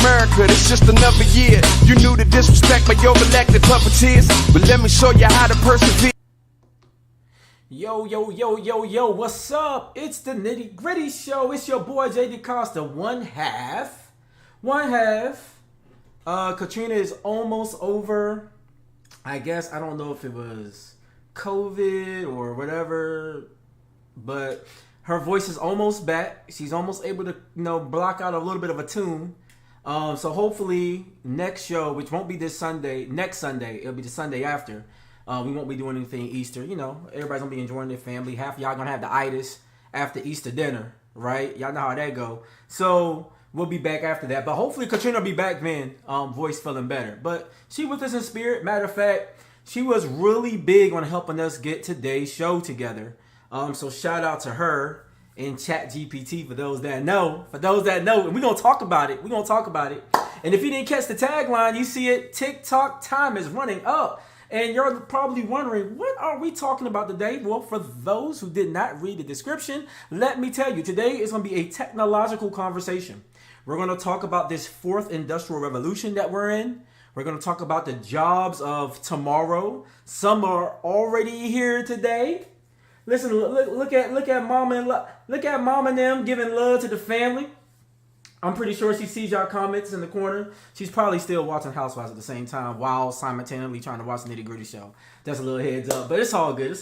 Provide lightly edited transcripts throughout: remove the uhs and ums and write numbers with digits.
America, it's just another year. You knew the disrespect by your elected puppeteers, but let me show you how to persevere. Yo, what's up? It's the Nitty Gritty Show. It's your boy J.D. Costa, one half. Katrina is almost over. I guess, I don't know if it was COVID or whatever, but her voice is almost back. She's almost able to, block out a little bit of a tune. So hopefully next show, which won't be this Sunday, next Sunday, it'll be the Sunday after. We won't be doing anything Easter. Everybody's gonna be enjoying their family. Half of y'all gonna have the itis after Easter dinner, right? Y'all know how that go. So we'll be back after that. But hopefully Katrina will be back then, voice feeling better. But she with us in spirit. Matter of fact, she was really big on helping us get today's show together. So shout out to her and ChatGPT for those that know. And we're gonna talk about it. And if you didn't catch the tagline, you see it. Tik Tok time is running up. And you're probably wondering, what are we talking about today? Well, for those who did not read the description, let me tell you, today is going to be a technological conversation. We're going to talk about this fourth industrial revolution that we're in. We're going to talk about the jobs of tomorrow. Some are already here today. Listen, look at mom and them giving love to the family. I'm pretty sure she sees y'all comments in the corner. She's probably still watching Housewives at the same time while simultaneously trying to watch the Nitty Gritty Show. That's a little heads up, but it's all good.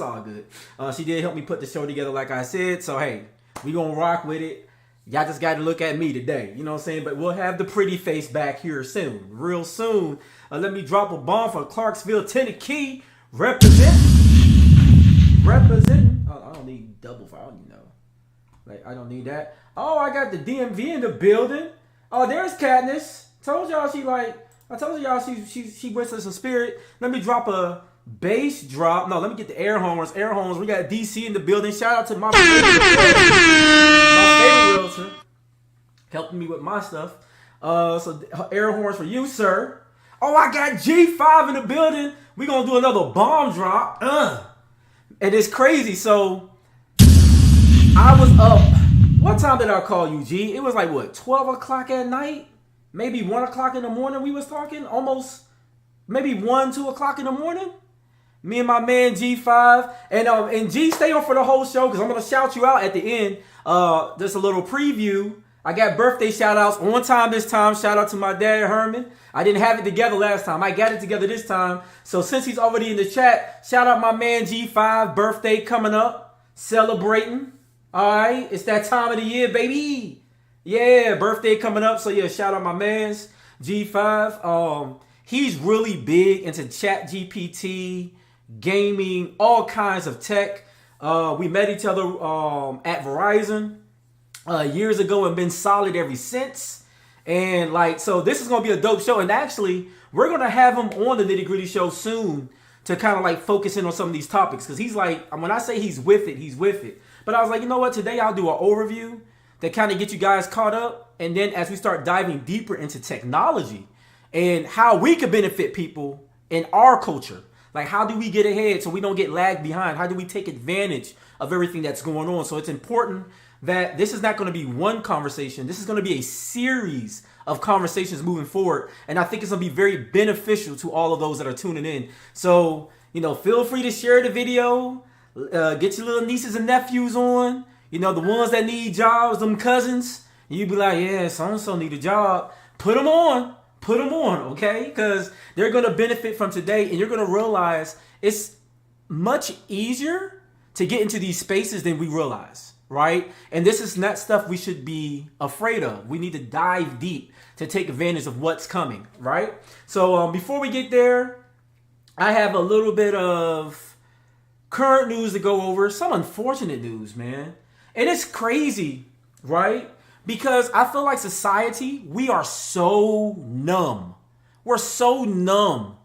She did help me put the show together, like I said. So hey, we gonna rock with it. Y'all just got to look at me today. You know what I'm saying? But we'll have the pretty face back here soon, real soon. Let me drop a bomb for Clarksville, Tennessee. Representing. Oh, I don't need double file, I don't need that. Oh, I got the DMV in the building. Oh, there's Katniss. I told y'all she with us in spirit. Let me drop a bass drop. No, let me get the air horns. We got DC in the building. Shout out to my favorite realtor. Helping me with my stuff. So air horns for you, sir. Oh, I got G5 in the building. We gonna do another bomb drop. And it's crazy. So I was up. What time did I call you, G? It was like, 12 o'clock at night? Maybe 1 o'clock in the morning we was talking? Almost, maybe 1, 2 o'clock in the morning? Me and my man G5. And G, stay on for the whole show because I'm going to shout you out at the end. Just a little preview. I got birthday shout outs on time this time. Shout out to my dad, Herman. I didn't have it together last time. I got it together this time. So since he's already in the chat, shout out my man G5. Birthday coming up. Celebrating. All right, it's that time of the year, baby. Yeah, birthday coming up. So yeah, shout out my man's G5. He's really big into ChatGPT, gaming, all kinds of tech. We met each other at Verizon years ago and been solid ever since. And so this is gonna be a dope show. And actually, we're gonna have him on the Nitty Gritty Show soon to kind of focus in on some of these topics because he's when I say he's with it, he's with it. But I was like, you know what? Today I'll do an overview that kind of get you guys caught up. And then as we start diving deeper into technology and how we could benefit people in our culture, how do we get ahead so we don't get lagged behind? How do we take advantage of everything that's going on? So it's important that this is not going to be one conversation. This is going to be a series of conversations moving forward. And I think it's going to be very beneficial to all of those that are tuning in. So, feel free to share the video. Get your little nieces and nephews on. The ones that need jobs, them cousins. You be like, yeah, so-and-so need a job. Put them on, okay? Because they're going to benefit from today. And you're going to realize it's much easier to get into these spaces than we realize, right? And this is not stuff we should be afraid of. We need to dive deep to take advantage of what's coming, right? So before we get there, I have a little bit of current news to go over, some unfortunate news, man. And it's crazy, right? Because I feel like society, we are so numb. We're so numb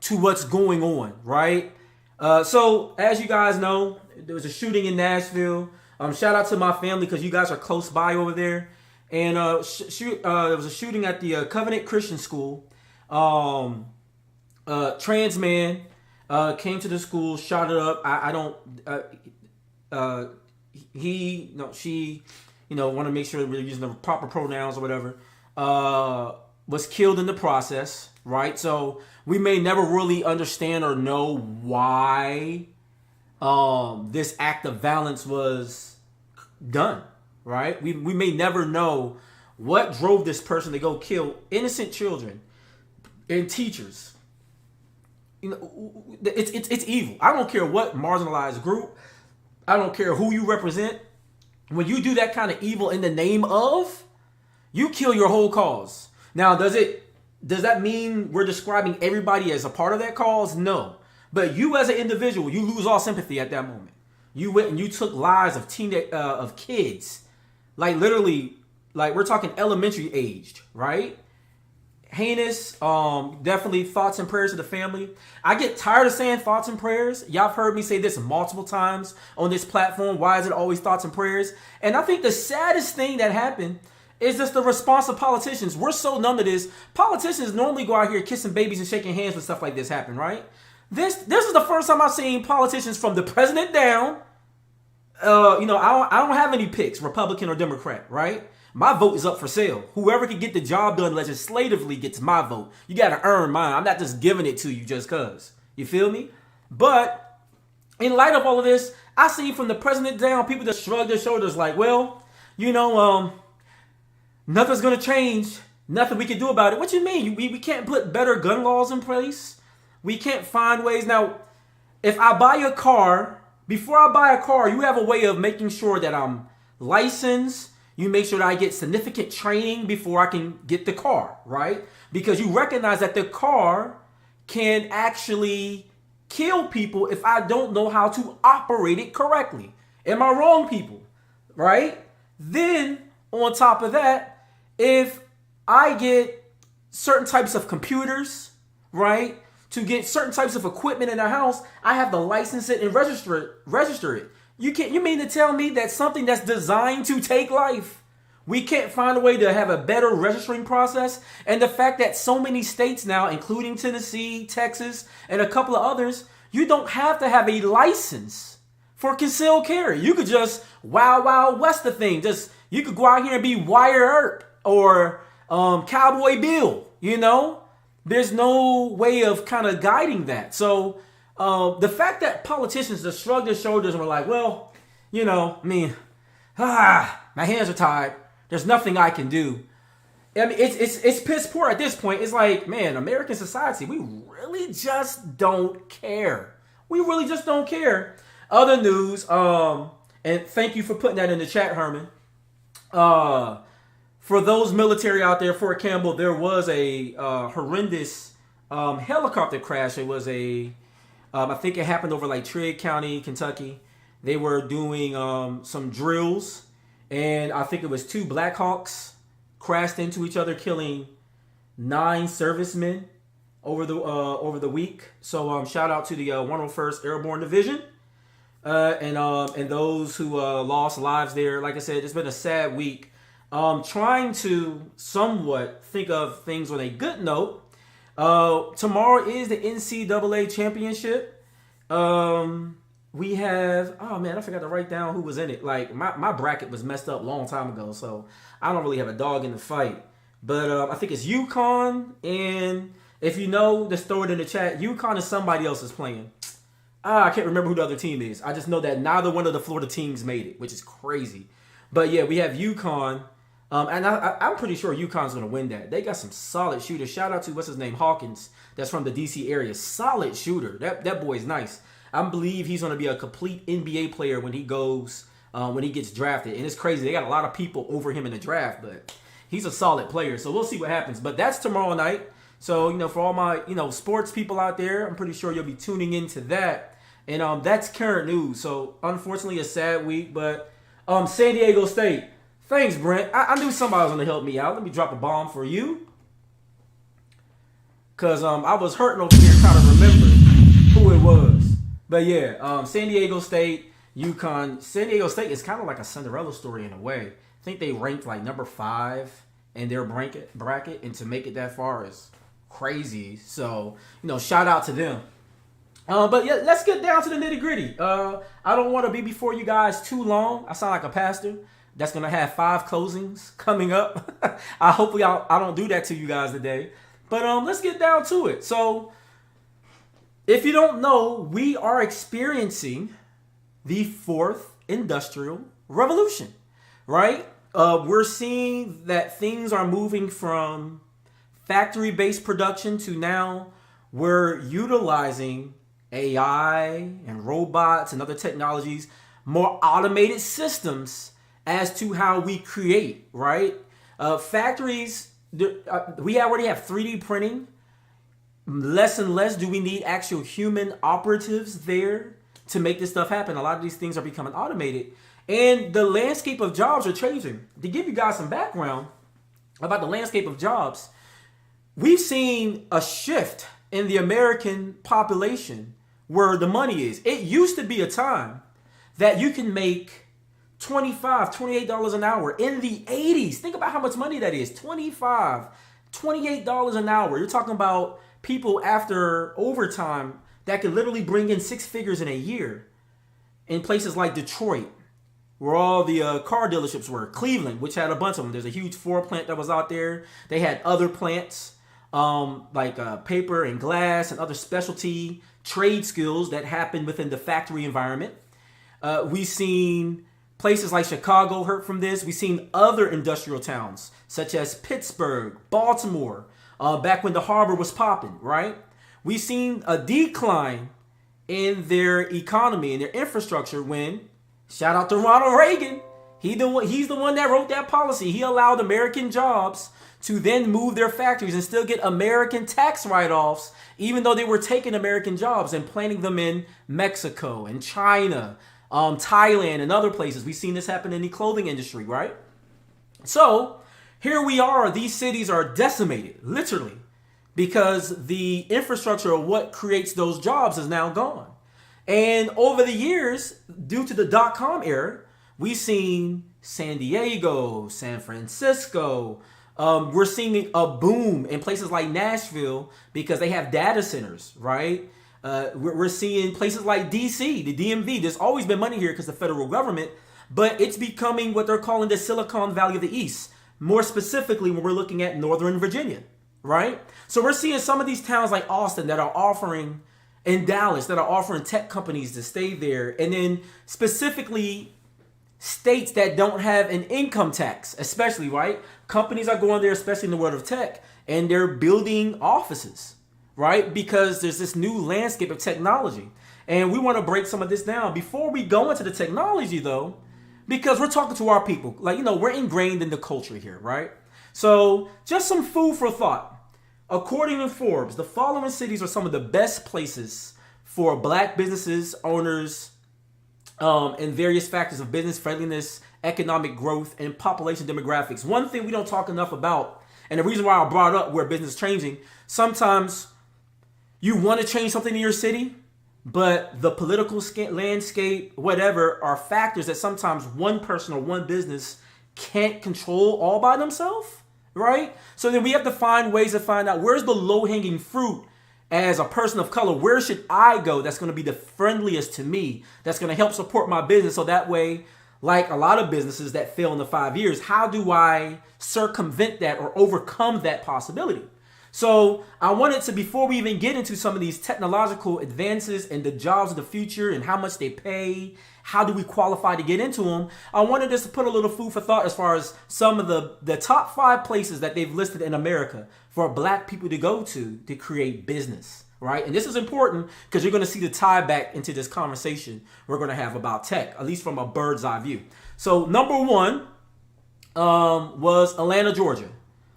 to what's going on, right? So as you guys know, there was a shooting in Nashville. Shout out to my family because you guys are close by over there. And there was a shooting at the Covenant Christian School. Trans man came to the school, shot it up. She, want to make sure we're using the proper pronouns or whatever. was killed in the process, right? So we may never really understand or know why this act of violence was done, right? We may never know what drove this person to go kill innocent children and teachers. You know, it's evil. I don't care what marginalized group. I don't care who you represent. When you do that kind of evil in the name of, you kill your whole cause. Now, does that mean we're describing everybody as a part of that cause? No. But you as an individual, you lose all sympathy at that moment. You went and you took lives of of kids, like literally, like we're talking elementary aged, right? Heinous. Definitely thoughts and prayers to the family. I get tired of saying thoughts and prayers. Y'all have heard me say this multiple times on this platform. Why is it always thoughts and prayers? And I think the saddest thing that happened is just the response of politicians. We're so numb to this. Politicians normally go out here kissing babies and shaking hands when stuff like this happen, right? This is the first time I've seen politicians from the president down. I don't have any picks, Republican or Democrat, right? My vote is up for sale. Whoever can get the job done legislatively gets my vote. You got to earn mine. I'm not just giving it to you just because. You feel me? But in light of all of this, I see from the president down, people just shrug their shoulders like, well, nothing's going to change. Nothing we can do about it. What you mean? We can't put better gun laws in place? We can't find ways. Now, if I buy a car, before I buy a car, you have a way of making sure that I'm licensed. You make sure that I get significant training before I can get the car, right? Because you recognize that the car can actually kill people if I don't know how to operate it correctly. Am I wrong, people? Right? Then, on top of that, if I get certain types of computers, right, to get certain types of equipment in the house, I have to license it and register it. You mean to tell me that something that's designed to take life, we can't find a way to have a better registering process? And the fact that so many states now, including Tennessee, Texas, and a couple of others, you don't have to have a license for concealed carry. You could just wild west the thing. You could go out here and be Wire Earp or Cowboy Bill, There's no way of kind of guiding that. So the fact that politicians just shrugged their shoulders and were like, well, my hands are tied. There's nothing I can do. I mean, it's piss poor at this point. It's like, man, American society, we really just don't care. We really just don't care. Other news, and thank you for putting that in the chat, Herman. For those military out there, Fort Campbell, there was a horrendous helicopter crash. It was I think it happened over like Trigg County, Kentucky. They were doing some drills, and I think it was 2 Black Hawks crashed into each other, killing 9 servicemen over the week. So shout out to the 101st Airborne Division and those who lost lives there. Like I said, it's been a sad week. Trying to somewhat think of things on a good note. Tomorrow is the NCAA championship. We have, oh man, I forgot to write down who was in it. Like my bracket was messed up a long time ago, so I don't really have a dog in the fight. But I think it's UConn, and if you know, just throw it in the chat. UConn is somebody else is playing. I can't remember who the other team is. I just know that neither one of the Florida teams made it, which is crazy. But yeah, we have UConn. And I'm pretty sure UConn's going to win that. They got some solid shooters. Shout out to, what's his name, Hawkins. That's from the D.C. area. Solid shooter. That boy's nice. I believe he's going to be a complete NBA player when he gets drafted. And it's crazy. They got a lot of people over him in the draft, but he's a solid player. So we'll see what happens. But that's tomorrow night. So, for all my, sports people out there, I'm pretty sure you'll be tuning into that. And that's current news. So, unfortunately, a sad week. But San Diego State. Thanks, Brent. I knew somebody was going to help me out. Let me drop a bomb for you. Because I was hurting over here trying to remember who it was. But yeah, San Diego State, UConn. San Diego State is kind of like a Cinderella story in a way. I think they ranked like number 5 in their bracket. And to make it that far is crazy. So, shout out to them. But yeah, let's get down to the nitty gritty. I don't want to be before you guys too long. I sound like a pastor. that's going to have 5 closings coming up. Hopefully I don't do that to you guys today. But let's get down to it. So if you don't know, we are experiencing the 4th industrial revolution, right? We're seeing that things are moving from factory-based production to now we're utilizing AI and robots and other technologies, more automated systems as to how we create, right? Factories, we already have 3D printing. Less and less do we need actual human operatives there to make this stuff happen. A lot of these things are becoming automated. And the landscape of jobs are changing. To give you guys some background about the landscape of jobs, we've seen a shift in the American population where the money is. It used to be a time that you can make $25, $28 an hour in the 80s. Think about how much money that is. $25, $28 an hour. You're talking about people after overtime that could literally bring in 6 figures in a year in places like Detroit, where all the car dealerships were. Cleveland, which had a bunch of them. There's a huge Ford plant that was out there. They had other plants like paper and glass and other specialty trade skills that happened within the factory environment. We've seen places like Chicago hurt from this. We've seen other industrial towns such as Pittsburgh, Baltimore, back when the harbor was popping, right? We've seen a decline in their economy and their infrastructure when, shout out to Ronald Reagan, he's the one that wrote that policy. He allowed American jobs to then move their factories and still get American tax write-offs, even though they were taking American jobs and planting them in Mexico and China, Thailand and other places. We've seen this happen in the clothing industry, right? So here we are. These cities are decimated, literally, because the infrastructure of what creates those jobs is now gone. And over the years, due to the dot-com era, we've seen San Diego, San Francisco. We're seeing a boom in places like Nashville because they have data centers, right? We're seeing places like DC, the DMV. There's always been money here because the federal government, but it's becoming what they're calling the Silicon Valley of the East. More specifically, when we're looking at Northern Virginia, right? So we're seeing some of these towns like Austin that are offering, in Dallas, that are offering tech companies to stay there. And then specifically states that don't have an income tax, especially, right? Companies are going there, especially in the world of tech, and they're building offices, right? Because there's this new landscape of technology. And we want to break some of this down. Before we go into the technology, though, because we're talking to our people, like, we're ingrained in the culture here, right? So just some food for thought. According to Forbes, the following cities are some of the best places for Black businesses, owners, and various factors of business friendliness, economic growth, and population demographics. One thing we don't talk enough about, and the reason why I brought up where business is changing, sometimes you want to change something in your city, but the political landscape, whatever, are factors that sometimes one person or one business can't control all by themselves, right? So then we have to find ways to find out where's the low-hanging fruit as a person of color. Where should I go that's going to be the friendliest to me, that's going to help support my business? So that way, like a lot of businesses that fail in the 5 years, how do I circumvent that or overcome that possibility? So I wanted to, before we even get into some of these technological advances and the jobs of the future and how much they pay, how do we qualify to get into them, I wanted us to put a little food for thought as far as some of the top 5 places that they've listed in America for Black people to go to create business, right? And this is important because you're going to see the tie back into this conversation we're going to have about tech, at least from a bird's eye view. So number 1 was Atlanta, Georgia.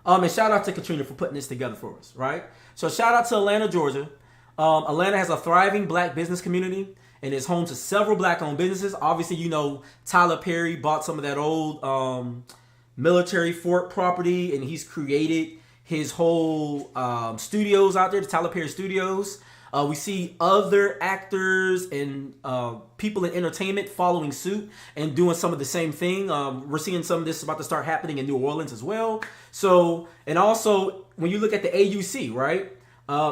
And shout out to Katrina for putting this together for us, right? So shout out to Atlanta, Georgia. Atlanta has a thriving Black business community and is home to several Black-owned businesses. Obviously, Tyler Perry bought some of that old military fort property, and he's created his whole studios out there, the Tyler Perry Studios. We see other actors and people in entertainment following suit and doing some of the same thing. We're seeing some of this about to start happening in New Orleans as well. So, and also when you look at the AUC, right?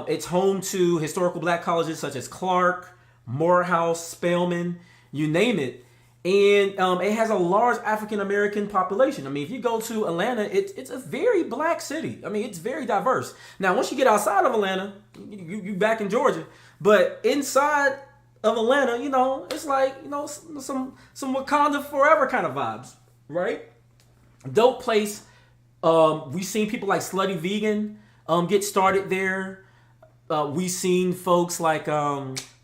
It's home to historical Black colleges such as Clark, Morehouse, Spelman, you name it. And it has a large African American population. I mean, if you go to Atlanta, it's a very black city. I mean, it's very diverse. Now, once you get outside of Atlanta, you back in Georgia. But inside of Atlanta, it's like, some Wakanda Forever kind of vibes, right? Dope place. We've seen people like Slutty Vegan get started there. We've seen folks like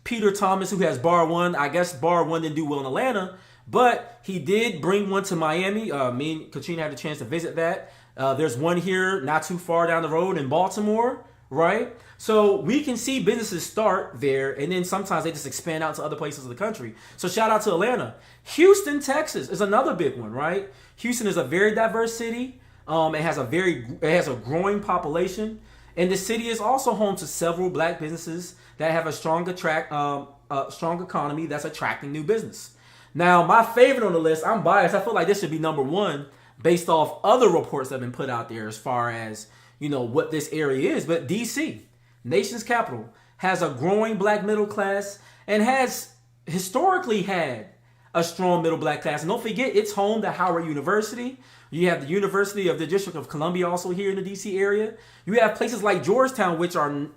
Peter Thomas, who has Bar One. I guess Bar One didn't do well in Atlanta, but he did bring one to Miami. Me and Katrina had a chance to visit that. There's one here not too far down the road in Baltimore, right? So we can see businesses start there, and then sometimes they just expand out to other places of the country. So shout out to Atlanta. Houston, Texas is another big one, right? Houston is a very diverse city. It has a growing population, and the city is also home to several black businesses that have a strong economy that's attracting new business. Now, my favorite on the list, I'm biased. I feel like this should be number one based off other reports that have been put out there as far as, what this area is. But DC, nation's capital, has a growing black middle class and has historically had a strong middle black class. And don't forget, it's home to Howard University. You have the University of the District of Columbia also here in the DC area. You have places like Georgetown,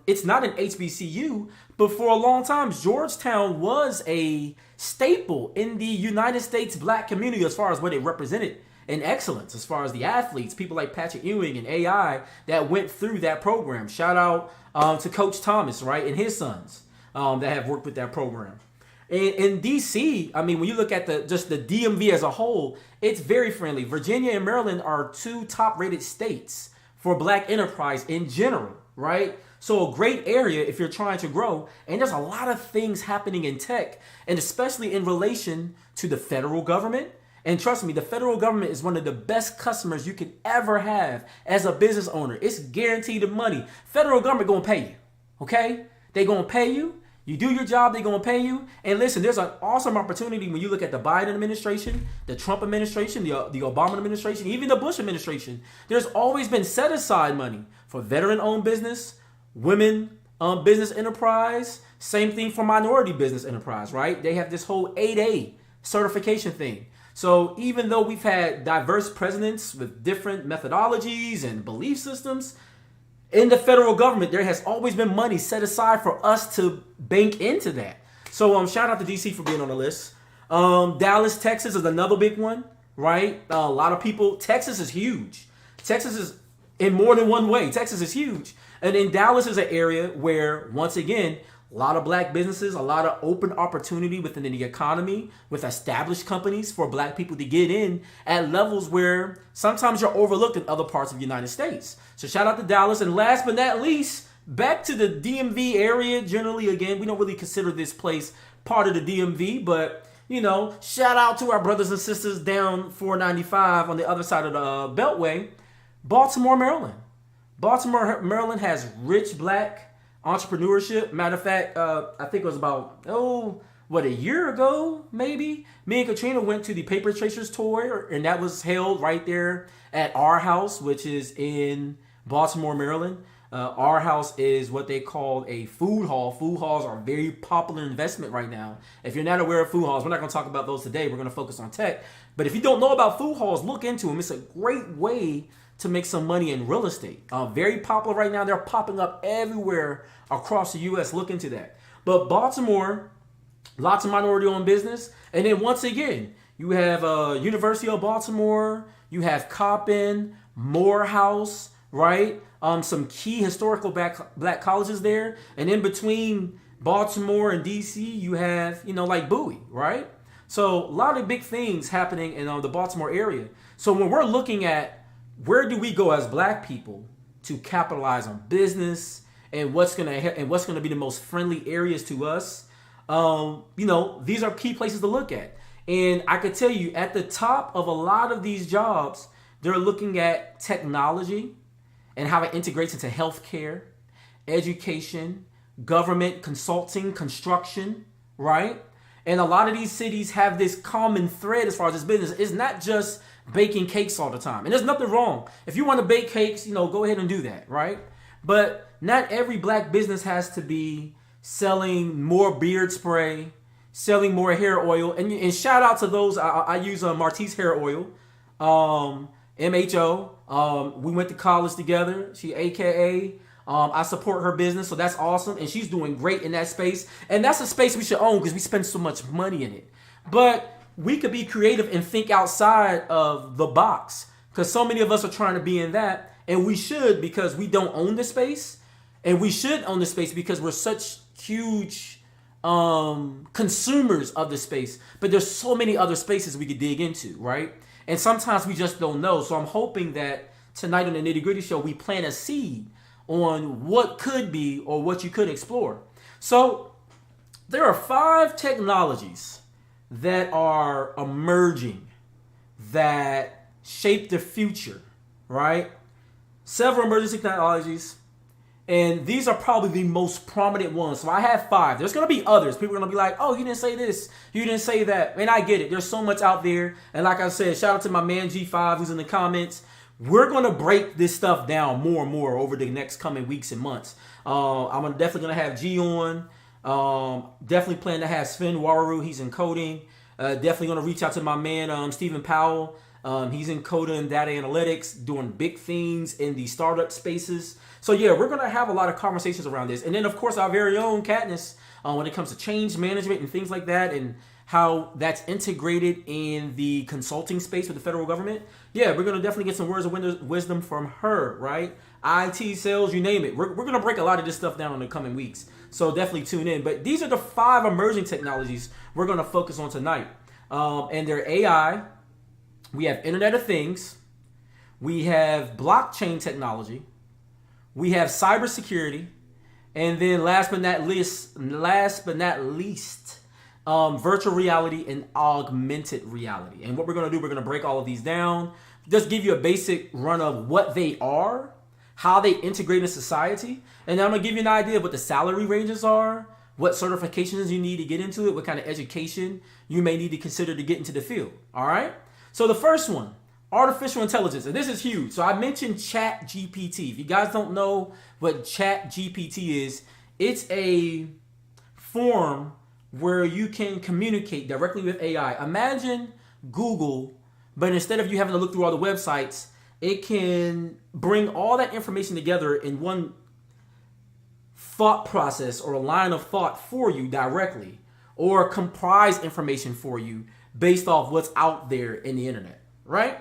it's not an HBCU, but for a long time, Georgetown was a staple in the United States black community as far as what it represented in excellence, as far as the athletes, people like Patrick Ewing and AI that went through that program. Shout out to Coach Thomas, right, and his sons that have worked with that program. In DC, I mean, when you look at just the DMV as a whole, it's very friendly. Virginia and Maryland are two top-rated states for black enterprise in general, right? So a great area if you're trying to grow. And there's a lot of things happening in tech, and especially in relation to the federal government. And trust me, the federal government is one of the best customers you could ever have as a business owner. It's guaranteed money. Federal government gonna pay you, okay? They gonna pay you. You do your job, they're going to pay you. And listen, there's an awesome opportunity when you look at the Biden administration, the Trump administration, the Obama administration, even the Bush administration. There's always been set aside money for veteran-owned business, women business enterprise, same thing for minority business enterprise, right? They have this whole 8A certification thing. So even though we've had diverse presidents with different methodologies and belief systems, in the federal government, there has always been money set aside for us to bank into that. So shout out to DC for being on the list. Dallas, Texas is another big one, right? A lot of people, Texas is huge. Texas is in more than one way. Texas is huge. And then Dallas is an area where, once again, a lot of black businesses, a lot of open opportunity within the economy with established companies for black people to get in at levels where sometimes you're overlooked in other parts of the United States. So shout out to Dallas. And last but not least, back to the DMV area. Generally, again, we don't really consider this place part of the DMV, but, shout out to our brothers and sisters down 495 on the other side of the Beltway. Baltimore, Maryland. Baltimore, Maryland has rich black entrepreneurship. Matter of fact, I think it was about, a year ago, maybe? Me and Katrina went to the Paper Chasers tour, and that was held right there at our house, which is in Baltimore, Maryland. Our house is what they call a food hall. Food halls are a very popular investment right now. If you're not aware of food halls, we're not going to talk about those today. We're going to focus on tech. But if you don't know about food halls, look into them. It's a great way to make some money in real estate. Very popular right now. They're popping up everywhere across the U.S. Look into that. But Baltimore, lots of minority-owned business. And then once again, you have University of Baltimore. You have Coppin, Morehouse, right? Some key historical black colleges there. And in between Baltimore and D.C., you have, like Bowie, right? So a lot of big things happening in the Baltimore area. So when we're looking at where do we go as black people to capitalize on business and what's gonna be the most friendly areas to us? These are key places to look at. And I could tell you at the top of a lot of these jobs, they're looking at technology and how it integrates into healthcare, education, government, consulting, construction, right? And a lot of these cities have this common thread as far as this business. It's not just baking cakes all the time. And there's nothing wrong. If you want to bake cakes, go ahead and do that, right? But not every black business has to be selling more beard spray, selling more hair oil. And shout out to those. I use Martise hair oil, MHO. We went to college together. She AKA. I support her business, so that's awesome. And she's doing great in that space. And that's a space we should own because we spend so much money in it. But we could be creative and think outside of the box because so many of us are trying to be in that. And we should because we don't own the space. And we should own the space because we're such huge consumers of the space. But there's so many other spaces we could dig into, right? And sometimes we just don't know. So I'm hoping that tonight on the Nitty Gritty Show, we plant a seed on what could be or what you could explore. So there are 5 technologies that are emerging that shape the future, right? Several emerging technologies, and these are probably the most prominent ones. So I have 5. There's going to be others. People are going to be like, oh, you didn't say this, you didn't say that. And I get it. There's so much out there. And like I said, shout out to my man G5 who's in the comments. We're going to break this stuff down more and more over the next coming weeks and months. I'm definitely going to have G on. Definitely plan to have Sven Waru. He's in coding. Definitely going to reach out to my man Stephen Powell. He's in coding and data analytics, doing big things in the startup spaces. So yeah, we're going to have a lot of conversations around this. And then of course our very own Katniss when it comes to change management and things like that and how that's integrated in the consulting space with the federal government. Yeah, we're going to definitely get some words of wisdom from her, right? IT, sales, you name it. We're going to break a lot of this stuff down in the coming weeks. So definitely tune in. But these are the 5 emerging technologies we're going to focus on tonight. And they're AI. We have Internet of Things. We have blockchain technology. We have cybersecurity. And then last but not least, virtual reality and augmented reality. And what we're going to do, we're going to break all of these down. Just give you a basic run of what they are, how they integrate in society. And then I'm going to give you an idea of what the salary ranges are, what certifications you need to get into it, what kind of education you may need to consider to get into the field. All right? So the first one, artificial intelligence. And this is huge. So I mentioned Chat GPT. If you guys don't know what Chat GPT is, it's a form where you can communicate directly with AI. Imagine Google, but instead of you having to look through all the websites, it can bring all that information together in one thought process or a line of thought for you directly, or comprise information for you based off what's out there in the internet, right?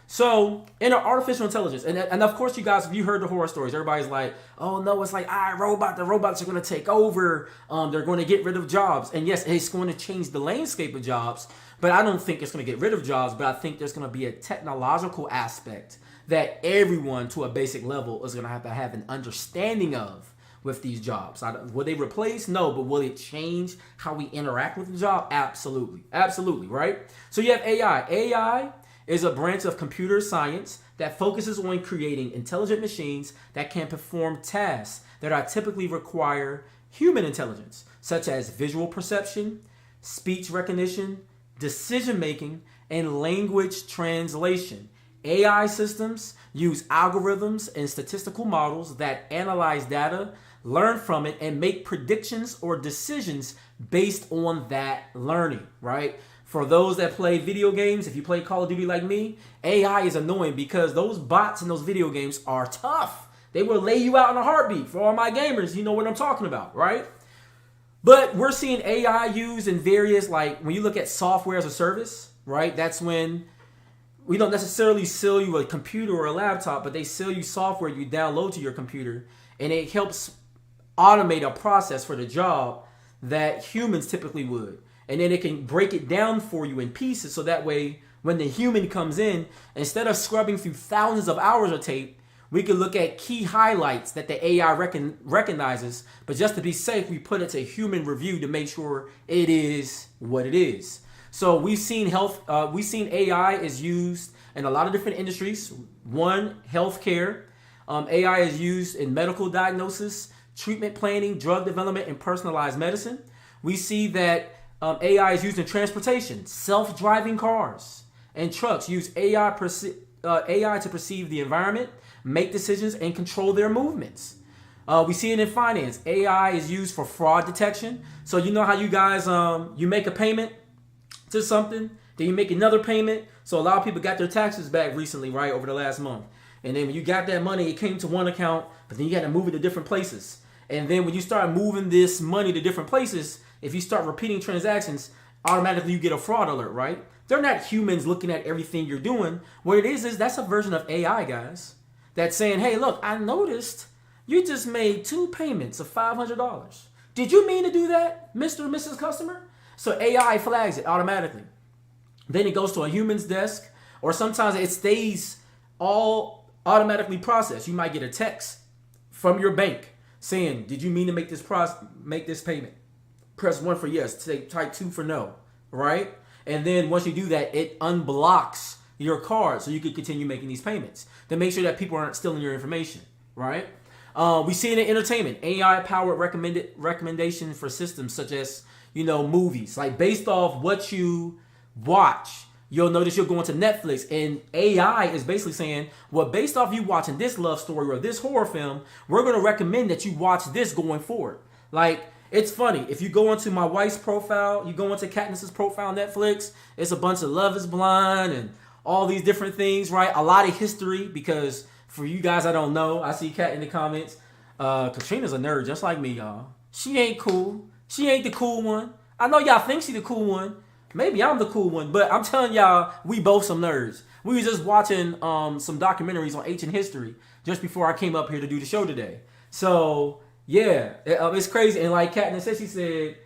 So in artificial intelligence, and of course you guys, if you heard the horror stories, everybody's like, oh no, it's like iRobot, the robots are going to take over, they're going to get rid of jobs. And yes, it's going to change the landscape of jobs, but I don't think it's going to get rid of jobs, but I think there's going to be a technological aspect that everyone to a basic level is going to have an understanding of with these jobs. Will they replace? No, but will it change how we interact with the job? Absolutely. Absolutely, right? So you have AI. AI is a branch of computer science that focuses on creating intelligent machines that can perform tasks that typically require human intelligence, such as visual perception, speech recognition, decision making, and language translation. AI systems use algorithms and statistical models that analyze data, learn from it, and make predictions or decisions based on that learning, right? For those that play video games, if you play Call of Duty like me, AI is annoying because those bots in those video games are tough. They will lay you out in a heartbeat. For all my gamers, you know what I'm talking about, right? But we're seeing AI used in various, like when you look at software as a service, right? That's when we don't necessarily sell you a computer or a laptop, but they sell you software you download to your computer, and it helps automate a process for the job that humans typically would. And then it can break it down for you in pieces, so that way when the human comes in, instead of scrubbing through thousands of hours of tape, we can look at key highlights that the AI recognizes, but just to be safe, we put it to human review to make sure it is what it is. So we've seen AI is used in a lot of different industries. One, healthcare. AI is used in medical diagnosis, treatment planning, drug development, and personalized medicine. We see that AI is used in transportation. Self-driving cars and trucks use AI to perceive the environment, make decisions, and control their movements. We see it in finance. AI is used for fraud detection. So you know how you guys you make a payment to something, then you make another payment. So a lot of people got their taxes back recently, right, over the last month. And then when you got that money, it came to one account, but then you had to move it to different places. And then when you start moving this money to different places, if you start repeating transactions, automatically you get a fraud alert, right? They're not humans looking at everything you're doing. What it is that's a version of AI, guys, that's saying, hey, look, I noticed you just made 2 payments of $500. Did you mean to do that, Mr. or Mrs. Customer? So AI flags it automatically. Then it goes to a human's desk, or sometimes it stays all automatically processed. You might get a text from your bank saying, did you mean to make this payment? Press 1 for yes, type 2 for no, right? And then once you do that, it unblocks your card so you can continue making these payments to make sure that people aren't stealing your information, right? We see it in entertainment, AI-powered recommendation for systems such as, movies. Like based off what you watch, you'll notice you'll go into Netflix and AI is basically saying, well, based off you watching this love story or this horror film, we're going to recommend that you watch this going forward. Like, it's funny. If you go into my wife's profile, you go into Katniss's profile on Netflix, it's a bunch of Love is Blind and all these different things, right? A lot of history, because for you guys I don't know, I see Kat in the comments. Katrina's a nerd just like me, y'all. She ain't cool. She ain't the cool one. I know y'all think she the cool one. Maybe I'm the cool one, but I'm telling y'all, we both some nerds. We was just watching some documentaries on ancient history just before I came up here to do the show today. So yeah, it's crazy. And like Katniss said, she said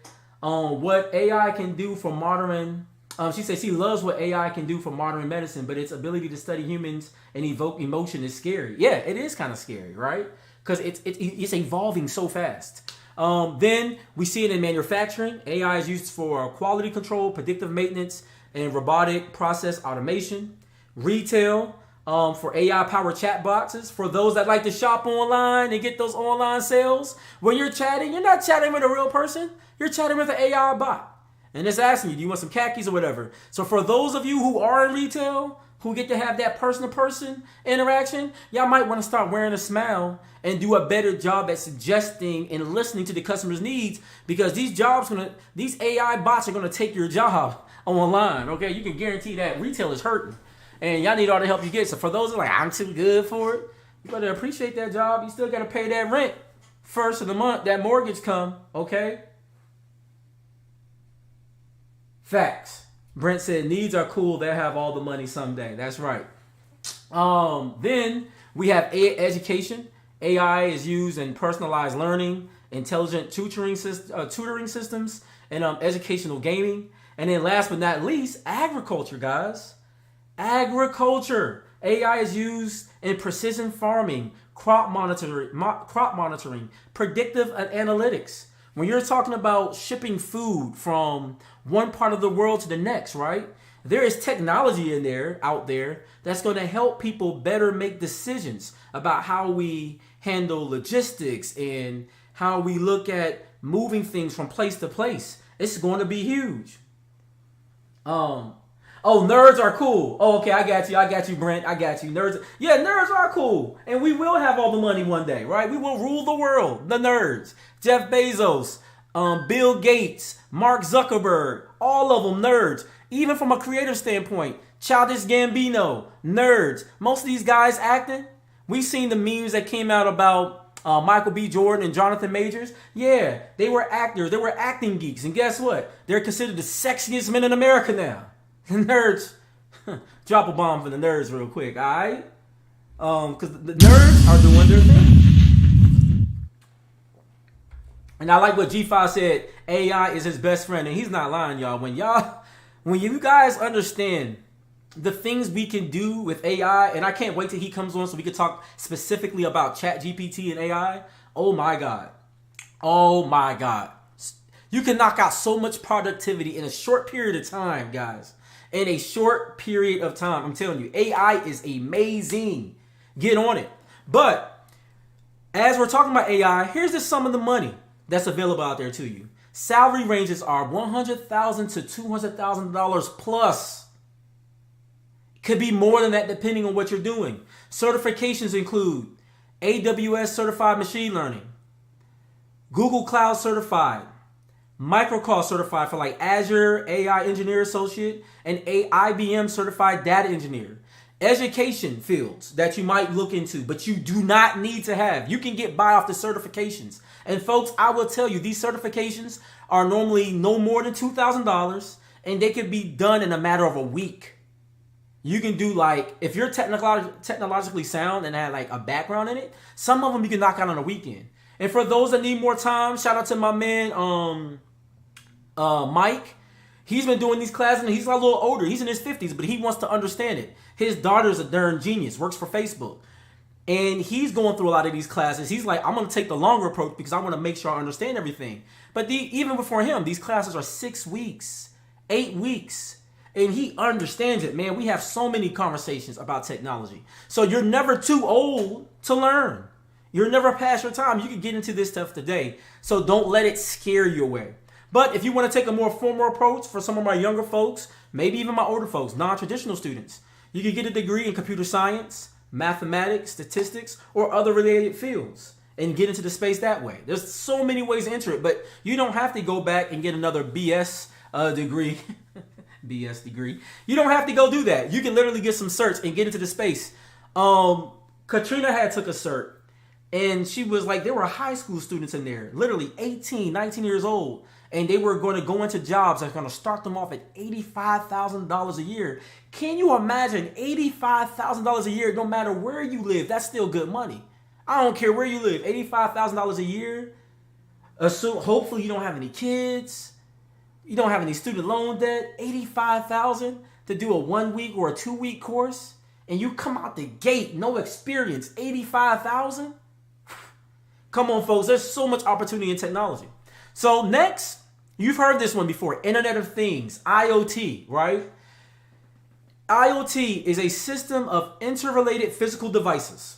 what AI can do for modern. She said she loves what AI can do for modern medicine, but its ability to study humans and evoke emotion is scary. Yeah, it is kind of scary, right? Because it's evolving so fast. Then we see it in manufacturing. AI is used for quality control, predictive maintenance, and robotic process automation. Retail, for AI-powered chat boxes. For those that like to shop online and get those online sales, when you're chatting, you're not chatting with a real person. You're chatting with an AI bot. And it's asking you, do you want some khakis or whatever? So for those of you who are in retail, who get to have that person-to-person interaction, y'all might want to start wearing a smile and do a better job at suggesting and listening to the customer's needs, because these AI bots are going to take your job online. Okay, you can guarantee that retail is hurting, and y'all need all the help you get. So for those who are like, I'm too good for it, you better appreciate that job. You still got to pay that rent first of the month. That mortgage come, okay? Facts. Brent said needs are cool. They'll have all the money someday. That's right. Then we have education. AI is used in personalized learning, intelligent tutoring systems, and educational gaming. And then last but not least, agriculture, guys. Agriculture. AI is used in precision farming, crop monitoring, predictive analytics. When you're talking about shipping food from one part of the world to the next, right? There is technology out there that's going to help people better make decisions about how we handle logistics and how we look at moving things from place to place. It's going to be huge. Oh, nerds are cool. Oh, okay, I got you, Brent. I got you. Nerds are cool. And we will have all the money one day, right? We will rule the world. The nerds. Jeff Bezos, Bill Gates, Mark Zuckerberg, all of them nerds. Even from a creative standpoint, Childish Gambino, nerds. Most of these guys acting. We've seen the memes that came out about Michael B. Jordan and Jonathan Majors. Yeah, they were actors. They were acting geeks. And guess what? They're considered the sexiest men in America now. The nerds. Drop a bomb for the nerds real quick, all right? Because the nerds are doing their thing. And I like what G5 said. AI is his best friend. And he's not lying, y'all. When you guys understand the things we can do with AI, and I can't wait till he comes on so we can talk specifically about ChatGPT and AI. Oh my God. Oh my God. You can knock out so much productivity in a short period of time, guys. In a short period of time. I'm telling you, AI is amazing. Get on it. But as we're talking about AI, here's just some of the money that's available out there to you. Salary ranges are $100,000 to $200,000 plus. Could be more than that depending on what you're doing. Certifications include AWS Certified Machine Learning, Google Cloud certified, Microsoft certified for like Azure AI Engineer Associate, and a IBM certified data engineer. Education fields that you might look into, but you do not need to have. You can get by off the certifications. And folks, I will tell you, these certifications are normally no more than $2,000, and they can be done in a matter of a week. You can do like, if you're technologically sound and have like a background in it, some of them you can knock out on a weekend. And for those that need more time, shout out to my man, Mike. He's been doing these classes and he's a little older. He's in his 50s, but he wants to understand it. His daughter's a darn genius, works for Facebook. And he's going through a lot of these classes. He's like, I'm going to take the longer approach because I want to make sure I understand everything. But even before him, these classes are 6 weeks, 8 weeks. And he understands it, man. We have so many conversations about technology. So you're never too old to learn. You're never past your time. You can get into this stuff today. So don't let it scare you away. But if you want to take a more formal approach for some of my younger folks, maybe even my older folks, non-traditional students, you can get a degree in computer science, mathematics, statistics, or other related fields and get into the space that way. There's so many ways to enter it, but you don't have to go back and get another BS degree. BS degree. You don't have to go do that. You can literally get some certs and get into the space. Katrina had took a cert, and she was like, there were high school students in there, literally 18, 19 years old. And they were going to go into jobs that's going to start them off at $85,000 a year. Can you imagine $85,000 a year, no matter where you live? That's still good money. I don't care where you live. $85,000 a year. So hopefully you don't have any kids. You don't have any student loan debt. $85,000 to do a 1 week or a 2 week course. And you come out the gate, no experience, $85,000? Come on, folks. There's so much opportunity in technology. So next, you've heard this one before, Internet of Things, IoT, right? IoT is a system of interrelated physical devices,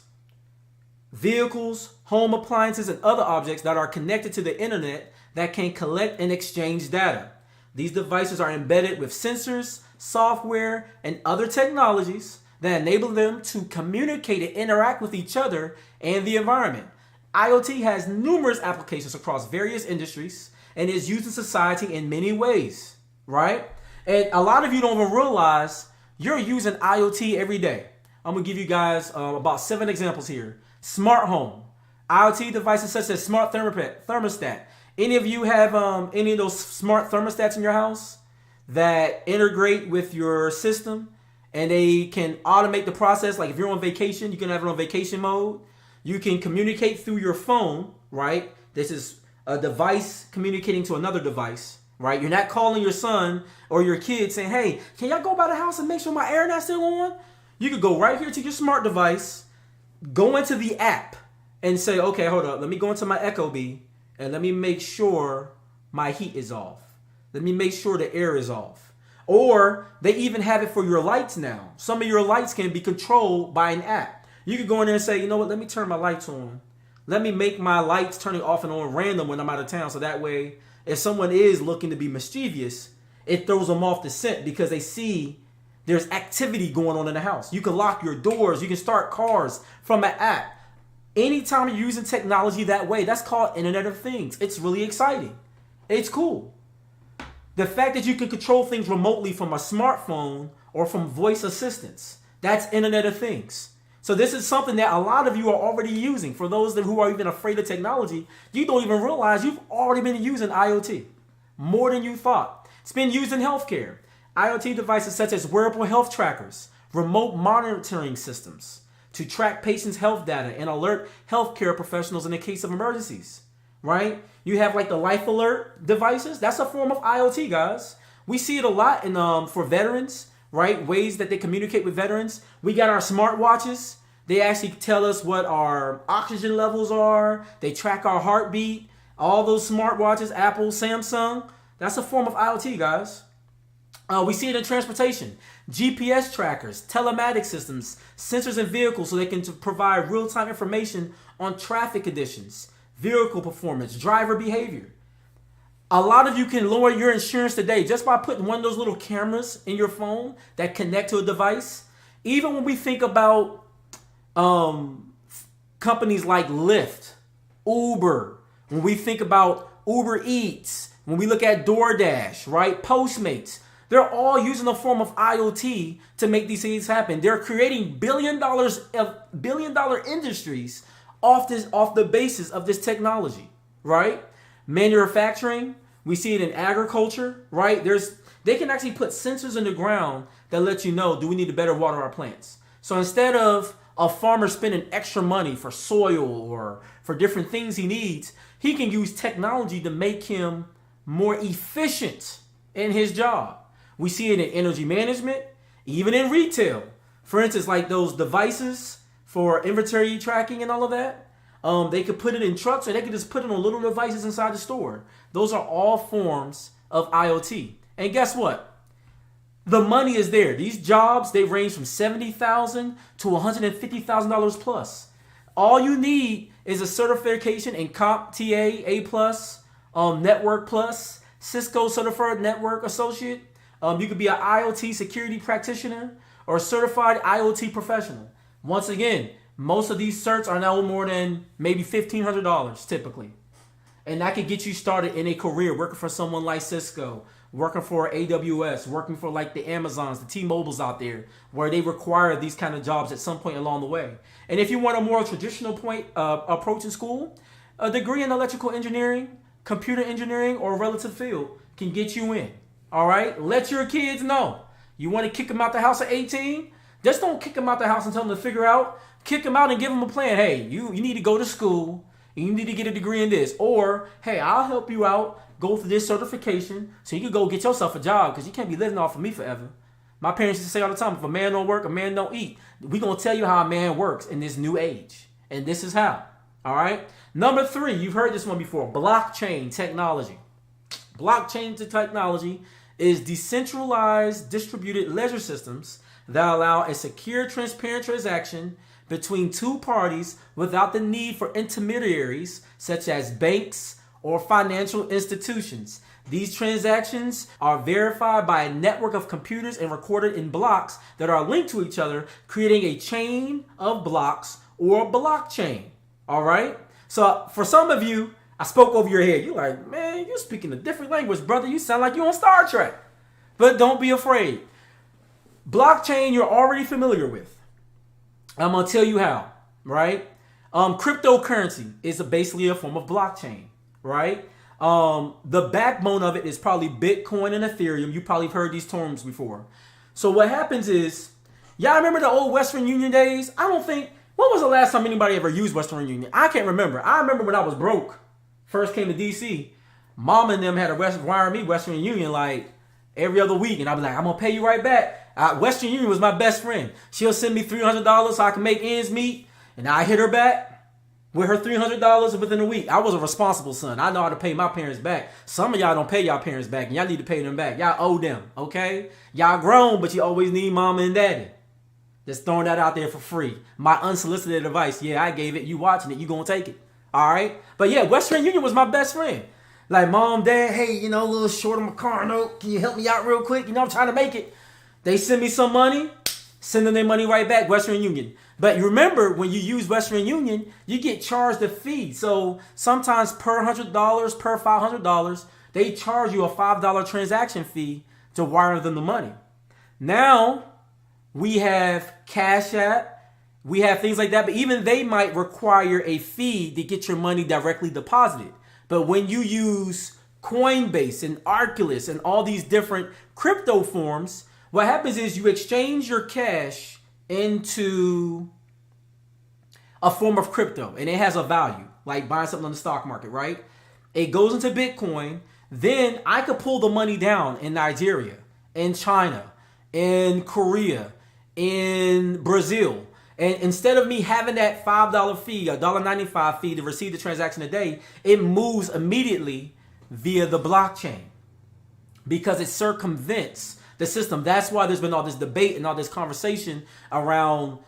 vehicles, home appliances, and other objects that are connected to the internet that can collect and exchange data. These devices are embedded with sensors, software, and other technologies that enable them to communicate and interact with each other and the environment. IoT has numerous applications across various industries and is used in society in many ways, right? And a lot of you don't even realize you're using IoT every day. I'm going to give you guys about 7 examples here. Smart home. IoT devices such as smart thermostat. Any of you have any of those smart thermostats in your house that integrate with your system and they can automate the process? Like if you're on vacation, you can have it on vacation mode. You can communicate through your phone, right? This is a device communicating to another device, right? You're not calling your son or your kid saying, hey, can y'all go by the house and make sure my air not still on? You could go right here to your smart device, go into the app and say, okay, hold up. Let me go into my Ecobee and let me make sure my heat is off. Let me make sure the air is off. Or they even have it for your lights now. Some of your lights can be controlled by an app. You could go in there and say, you know what, let me turn my lights on. Let me make my lights turning off and on random when I'm out of town. So that way, if someone is looking to be mischievous, it throws them off the scent because they see there's activity going on in the house. You can lock your doors. You can start cars from an app. Anytime you're using technology that way, that's called Internet of Things. It's really exciting. It's cool. The fact that you can control things remotely from a smartphone or from voice assistants, that's Internet of Things. So this is something that a lot of you are already using. For those who are even afraid of technology, you don't even realize you've already been using IoT more than you thought. It's been used in healthcare. IoT devices such as wearable health trackers, remote monitoring systems to track patients' health data and alert healthcare professionals in the case of emergencies, right? You have like the life alert devices. That's a form of IoT, guys. We see it a lot in for veterans, right? Ways that they communicate with veterans. We got our smartwatches. They actually tell us what our oxygen levels are. They track our heartbeat. All those smartwatches, Apple, Samsung, that's a form of IoT, guys. We see it in transportation. GPS trackers, telematic systems, sensors in vehicles so they can provide real-time information on traffic conditions, vehicle performance, driver behavior. A lot of you can lower your insurance today just by putting one of those little cameras in your phone that connect to a device. Even when we think about companies like Lyft, Uber, When we think about Uber Eats, when we look at DoorDash, right? Postmates, they're all using a form of IoT to make these things happen. They're creating billion-dollar industries off the basis of this technology, right? Manufacturing, we see it in agriculture, right? They can actually put sensors in the ground that let you know, do we need to better water our plants? So instead of a farmer spending extra money for soil or for different things he needs, he can use technology to make him more efficient in his job. We see it in energy management, even in retail. For instance, like those devices for inventory tracking and all of that. They could put it in trucks, or they could just put it on little devices inside the store. Those are all forms of IoT. And guess what? The money is there. These jobs, they range from $70,000 to $150,000 plus. All you need is a certification in CompTIA A+, Network Plus, Cisco Certified Network Associate. You could be an IoT security practitioner or a certified IoT professional. Once again, most of these certs are no more than maybe $1,500 typically. And that could get you started in a career working for someone like Cisco, working for AWS, working for like the Amazons, the T-Mobiles out there, where they require these kind of jobs at some point along the way. And if you want a more traditional approach in school, a degree in electrical engineering, computer engineering, or a relative field can get you in. All right? Let your kids know. You want to kick them out the house at 18? Just don't kick them out the house and tell them to figure out. Kick them out and give them a plan. Hey, you need to go to school. You need to get a degree in this. Or, hey, I'll help you out. Go through this certification so you can go get yourself a job, because you can't be living off of me forever. My parents used to say all the time, if a man don't work, a man don't eat. We're going to tell you how a man works in this new age. And this is how. All right? Number 3, you've heard this one before, blockchain technology. Blockchain technology is decentralized distributed ledger systems that allow a secure, transparent transaction between two parties without the need for intermediaries such as banks or financial institutions. These transactions are verified by a network of computers and recorded in blocks that are linked to each other, creating a chain of blocks or a blockchain. All right? So for some of you, I spoke over your head. You're like, man, you're speaking a different language, brother. You sound like you're on Star Trek. But don't be afraid. Blockchain you're already familiar with. I'm going to tell you how, right? Cryptocurrency is basically a form of blockchain, right? The backbone of it is probably Bitcoin and Ethereum. You probably have heard these terms before. So what happens is, y'all remember the old Western Union days? When was the last time anybody ever used Western Union? I can't remember. I remember when I was broke, first came to DC, mom and them had to wire me Western Union like every other week. And I'd be like, I'm going to pay you right back. Western Union was my best friend. She'll send me $300 so I can make ends meet. And I hit her back with her $300 within a week. I was a responsible son. I know how to pay my parents back. Some of y'all don't pay y'all parents back, and y'all need to pay them back. Y'all owe them, okay? Y'all grown, but you always need mama and daddy. Just throwing that out there for free. My unsolicited advice. Yeah, I gave it. You watching it. You gonna take it. All right? But yeah, Western Union was my best friend. Like, mom, dad, hey, a little short on my car note. Can you help me out real quick? I'm trying to make it. They send me some money, send them their money right back, Western Union. But you remember, when you use Western Union, you get charged a fee. So sometimes per $100, per $500, they charge you a $5 transaction fee to wire them the money. Now, we have Cash App, we have things like that, but even they might require a fee to get your money directly deposited. But when you use Coinbase and Arculus and all these different crypto forms, what happens is you exchange your cash into a form of crypto, and it has a value, like buying something on the stock market, right? It goes into Bitcoin. Then I could pull the money down in Nigeria, in China, in Korea, in Brazil. And instead of me having that $5 fee, $1.95 fee to receive the transaction a day, it moves immediately via the blockchain because it circumvents the system. That's why there's been all this debate and all this conversation around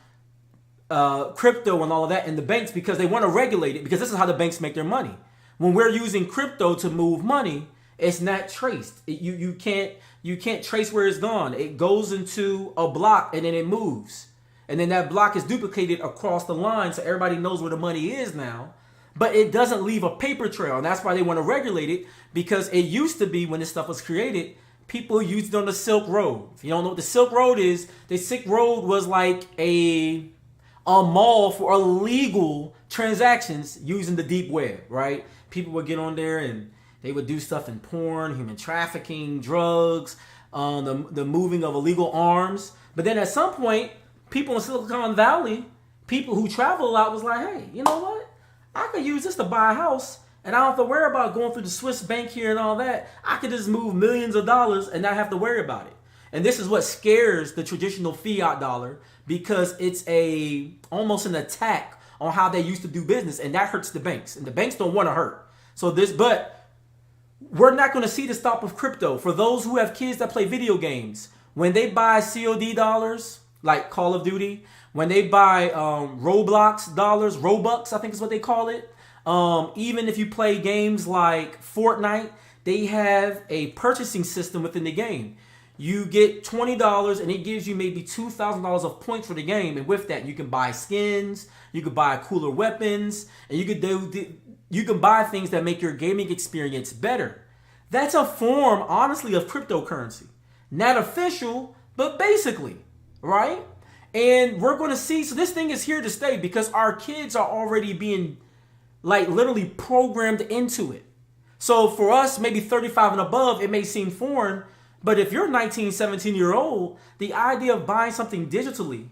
crypto and all of that in the banks, because they want to regulate it, because this is how the banks make their money. When we're using crypto to move money, it's not traced. You can't trace where it's gone. It goes into a block and then it moves. And then that block is duplicated across the line so everybody knows where the money is now. but it doesn't leave a paper trail. And that's why they want to regulate it, because it used to be, when this stuff was created, people used it on the Silk Road. If you don't know what the Silk Road is, the Silk Road was like a mall for illegal transactions using the deep web, right? People would get on there and they would do stuff in porn, human trafficking, drugs, the moving of illegal arms. But then at some point, people in Silicon Valley, people who travel a lot, was like, hey, you know what? I could use this to buy a house, and I don't have to worry about going through the Swiss bank here and all that. I could just move millions of dollars and not have to worry about it. And this is what scares the traditional fiat dollar, because it's almost an attack on how they used to do business, and that hurts the banks, and the banks don't want to hurt. But we're not going to see the stop of crypto. For those who have kids that play video games, when they buy COD dollars, like Call of Duty, when they buy Roblox dollars, Robux, I think is what they call it. Even if you play games like Fortnite, they have a purchasing system within the game. You get $20 and it gives you maybe $2,000 of points for the game. And with that, you can buy skins, you can buy cooler weapons, and you can buy things that make your gaming experience better. That's a form, honestly, of cryptocurrency. Not official, but basically, right? And we're going to see, so this thing is here to stay, because our kids are already being like literally programmed into it. So for us, maybe 35 and above, it may seem foreign, but if you're 19, 17-year-old, the idea of buying something digitally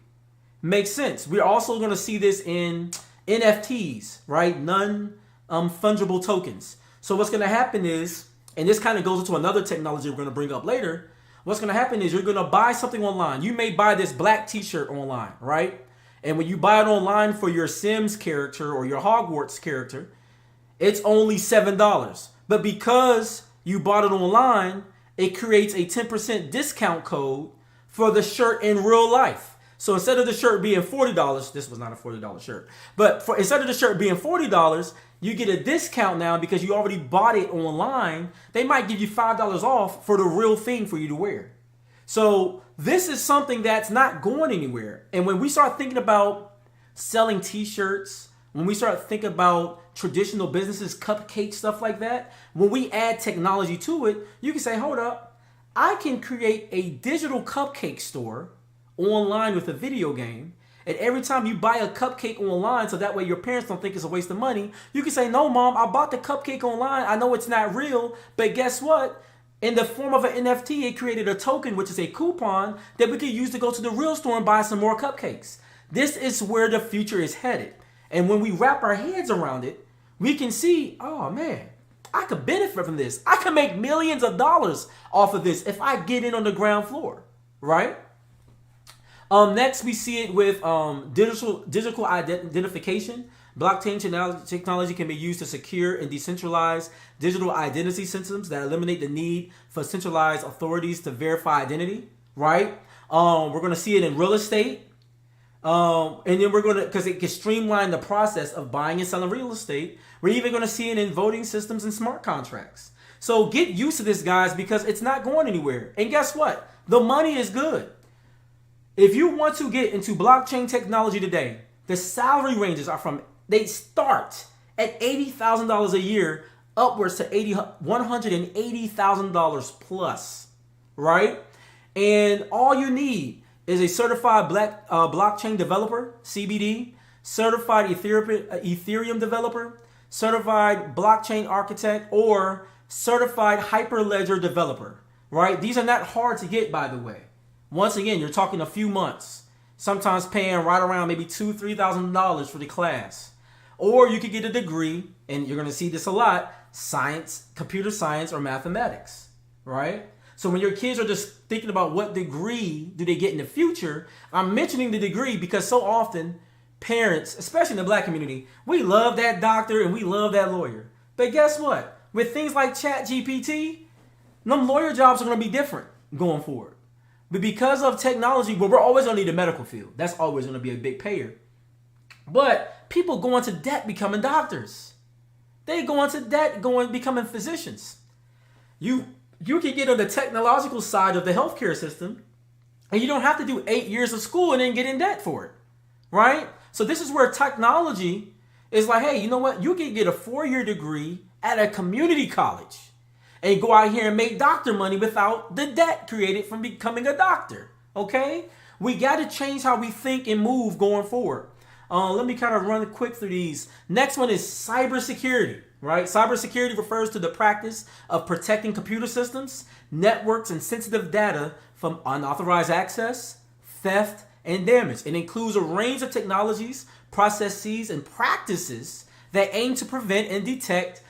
makes sense. We're also going to see this in NFTs, right? Non-fungible tokens. So what's going to happen is, and this kind of goes into another technology we're going to bring up later, what's going to happen is you're going to buy something online. You may buy this black t-shirt online, right? And when you buy it online for your Sims character or your Hogwarts character, it's only $7. But because you bought it online, it creates a 10% discount code for the shirt in real life. So instead of the shirt being $40, this was not a $40 shirt, but instead of the shirt being $40, you get a discount now because you already bought it online. They might give you $5 off for the real thing for you to wear. So this is something that's not going anywhere. And when we start thinking about selling t-shirts, when we start thinking about traditional businesses, cupcakes, stuff like that, when we add technology to it, you can say, hold up, I can create a digital cupcake store online with a video game. And every time you buy a cupcake online, so that way your parents don't think it's a waste of money, you can say, no, Mom, I bought the cupcake online. I know it's not real, but guess what? In the form of an NFT, it created a token, which is a coupon that we could use to go to the real store and buy some more cupcakes. This is where the future is headed. And when we wrap our heads around it, we can see, oh man, I could benefit from this. I can make millions of dollars off of this if I get in on the ground floor, right? Next, we see it with digital identification. Blockchain technology can be used to secure and decentralize digital identity systems that eliminate the need for centralized authorities to verify identity, right? We're going to see it in real estate. And then we're going to, because it can streamline the process of buying and selling real estate. We're even going to see it in voting systems and smart contracts. So get used to this, guys, because it's not going anywhere. And guess what? The money is good. If you want to get into blockchain technology today, the salary ranges they start at $80,000 a year upwards to $180,000 plus, right? And all you need is a certified blockchain developer, CBD, certified Ethereum developer, certified blockchain architect, or certified Hyperledger developer, right? These are not hard to get, by the way. Once again, you're talking a few months, sometimes paying right around maybe $2,000, $3,000 for the class. Or you could get a degree, and you're going to see this a lot, science, computer science, or mathematics, right? So when your kids are just thinking about what degree do they get in the future, I'm mentioning the degree because so often parents, especially in the black community, we love that doctor and we love that lawyer. But guess what? With things like ChatGPT, them lawyer jobs are going to be different going forward. But because of technology, well, we're always going to need the medical field. That's always going to be a big payer. But people go into debt becoming doctors. They go into debt becoming physicians. You can get on the technological side of the healthcare system, and you don't have to do 8 years of school and then get in debt for it, right? So this is where technology It's like, hey, you know what? You can get a 4-year degree at a community college and go out here and make doctor money without the debt created from becoming a doctor. Okay? We got to change how we think and move going forward. Let me kind of run quick through these. Next one is cybersecurity, right? Cybersecurity refers to the practice of protecting computer systems, networks, and sensitive data from unauthorized access, theft, and damage. It includes a range of technologies, processes, and practices that aim to prevent and detect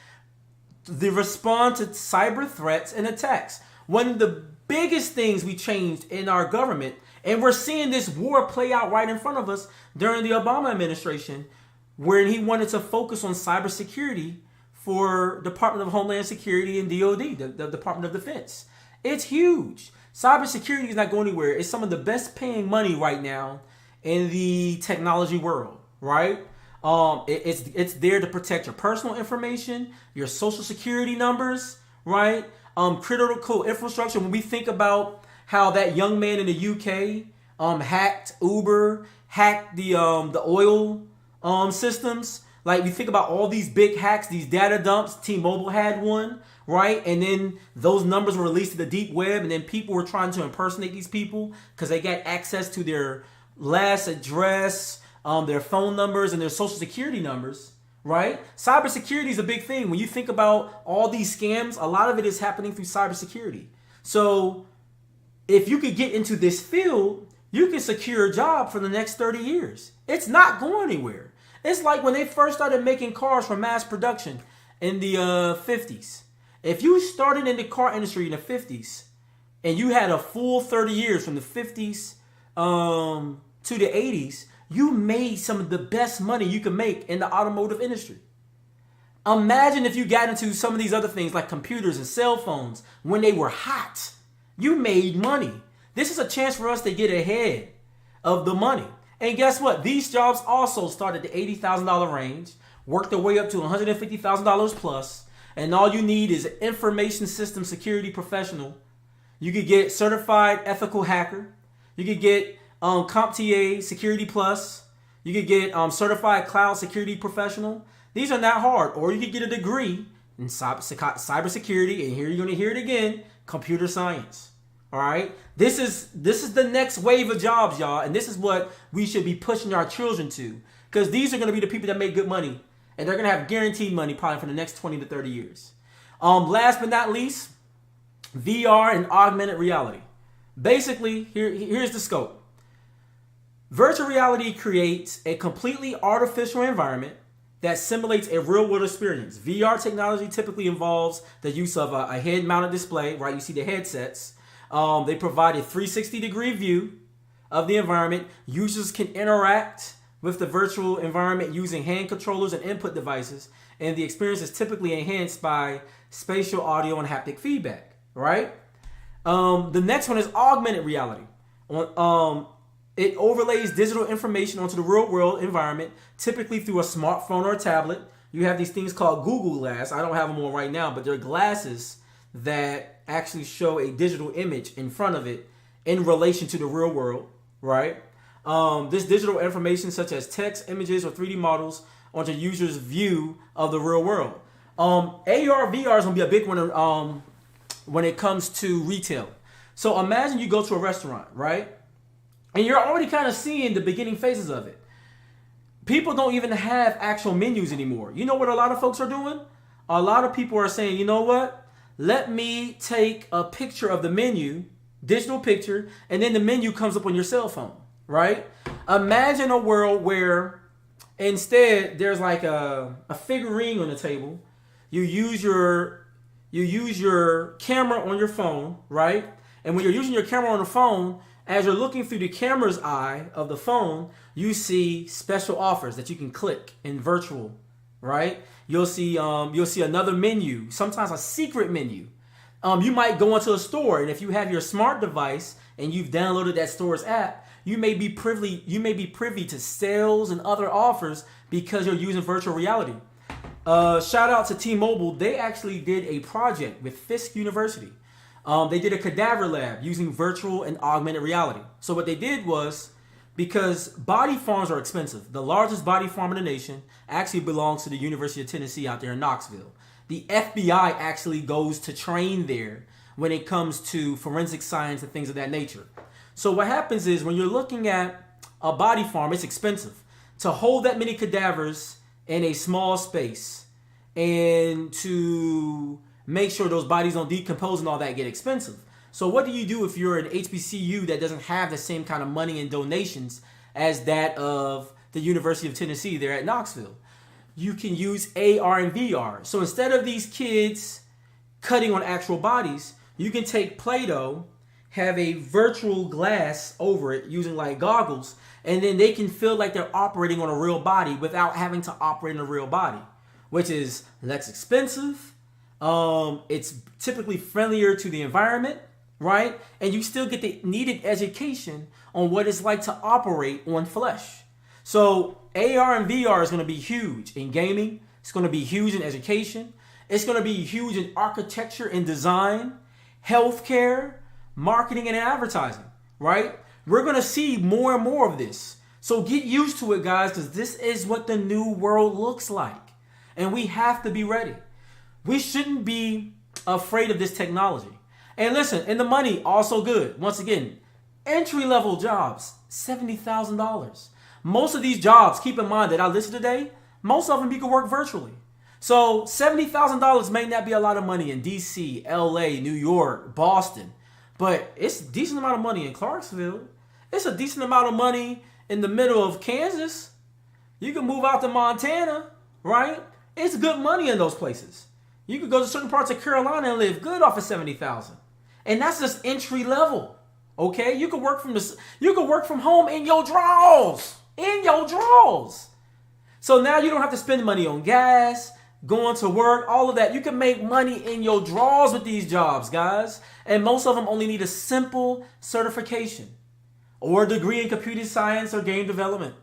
the response to cyber threats and attacks. One of the biggest things we changed in our government, and we're seeing this war play out right in front of us during the Obama administration, where he wanted to focus on cybersecurity for Department of Homeland Security and DOD, the Department of Defense. It's huge. Cybersecurity is not going anywhere. It's some of the best paying money right now in the technology world, right? It's there to protect your personal information, your social security numbers, right? Critical infrastructure. When we think about how that young man in the UK hacked Uber, hacked the oil systems. Like, we think about all these big hacks, these data dumps. T-Mobile had one, right? And then those numbers were released to the deep web, and then people were trying to impersonate these people because they got access to their last address, their phone numbers, and their social security numbers, right? Cybersecurity is a big thing. When you think about all these scams, a lot of it is happening through cybersecurity. So if you could get into this field, you can secure a job for the next 30 years. It's not going anywhere. It's like when they first started making cars for mass production in the 50s. If you started in the car industry in the 50s and you had a full 30 years from the 50s to the 80s, you made some of the best money you could make in the automotive industry. Imagine if you got into some of these other things like computers and cell phones when they were hot. You made money. This is a chance for us to get ahead of the money. And guess what? These jobs also start at the $80,000 range, work their way up to $150,000 plus, and all you need is an information system security professional. You could get certified ethical hacker. You could get CompTIA Security Plus. You could get certified cloud security professional. These are not hard. Or you could get a degree in cybersecurity, and here you're going to hear it again, computer science. All right, this is the next wave of jobs, y'all, and this is what we should be pushing our children to, because these are going to be the people that make good money, and they're going to have guaranteed money probably for the next 20 to 30 years. Last but not least, VR and augmented reality. Basically, here's the scope. Virtual reality creates a completely artificial environment that simulates a real-world experience. VR technology typically involves the use of a head-mounted display, right? You see the headsets. They provide a 360-degree view of the environment. Users can interact with the virtual environment using hand controllers and input devices, and the experience is typically enhanced by spatial audio and haptic feedback, right? The next one is augmented reality. It overlays digital information onto the real-world environment, typically through a smartphone or a tablet. You have these things called Google Glass. I don't have them on right now, but they're glasses that actually show a digital image in front of it in relation to the real world, right? This digital information, such as text, images, or 3D models, onto users' view of the real world. AR, VR is going to be a big one when it comes to retail. So imagine you go to a restaurant, right? And you're already kind of seeing the beginning phases of it. People don't even have actual menus anymore. You know what a lot of folks are doing? A lot of people are saying, you know what? Let me take a picture of the menu, digital picture, and then the menu comes up on your cell phone, right? Imagine a world where instead there's like a figurine on the table. You use your camera on your phone, right? And when you're using your camera on the phone, as you're looking through the camera's eye of the phone, you see special offers that you can click in virtual, right? You'll see another menu, sometimes a secret menu. You might go into a store, and if you have your smart device and you've downloaded that store's app, you may be privy to sales and other offers because you're using virtual reality. Shout out to T-Mobile. They actually did a project with Fisk University. They did a cadaver lab using virtual and augmented reality. So what they did was, because body farms are expensive. The largest body farm in the nation actually belongs to the University of Tennessee out there in Knoxville. The FBI actually goes to train there when it comes to forensic science and things of that nature. So what happens is when you're looking at a body farm, it's expensive to hold that many cadavers in a small space and to make sure those bodies don't decompose and all that get expensive. So what do you do if you're an HBCU that doesn't have the same kind of money and donations as that of the University of Tennessee there at Knoxville? You can use AR and VR. So instead of these kids cutting on actual bodies, you can take Play-Doh, have a virtual glass over it using like goggles, and then they can feel like they're operating on a real body without having to operate in a real body, which is less expensive. It's typically friendlier to the environment, right? And you still get the needed education on what it's like to operate on flesh. So AR and VR is going to be huge in gaming. It's going to be huge in education. It's going to be huge in architecture and design, healthcare, marketing, and advertising, right? We're going to see more and more of this. So get used to it, guys, because this is what the new world looks like. And we have to be ready. We shouldn't be afraid of this technology. And listen, and the money also good. Once again, entry-level jobs, $70,000. Most of these jobs, keep in mind that I listed today, most of them you can work virtually. So $70,000 may not be a lot of money in DC, LA, New York, Boston, but it's a decent amount of money in Clarksville. It's a decent amount of money in the middle of Kansas. You can move out to Montana, right? It's good money in those places. You could go to certain parts of Carolina and live good off of $70,000. And that's just entry level. Okay? You can work from home in your drawers. In your drawers. So now you don't have to spend money on gas, going to work, all of that. You can make money in your drawers with these jobs, guys. And most of them only need a simple certification or a degree in computer science or game development,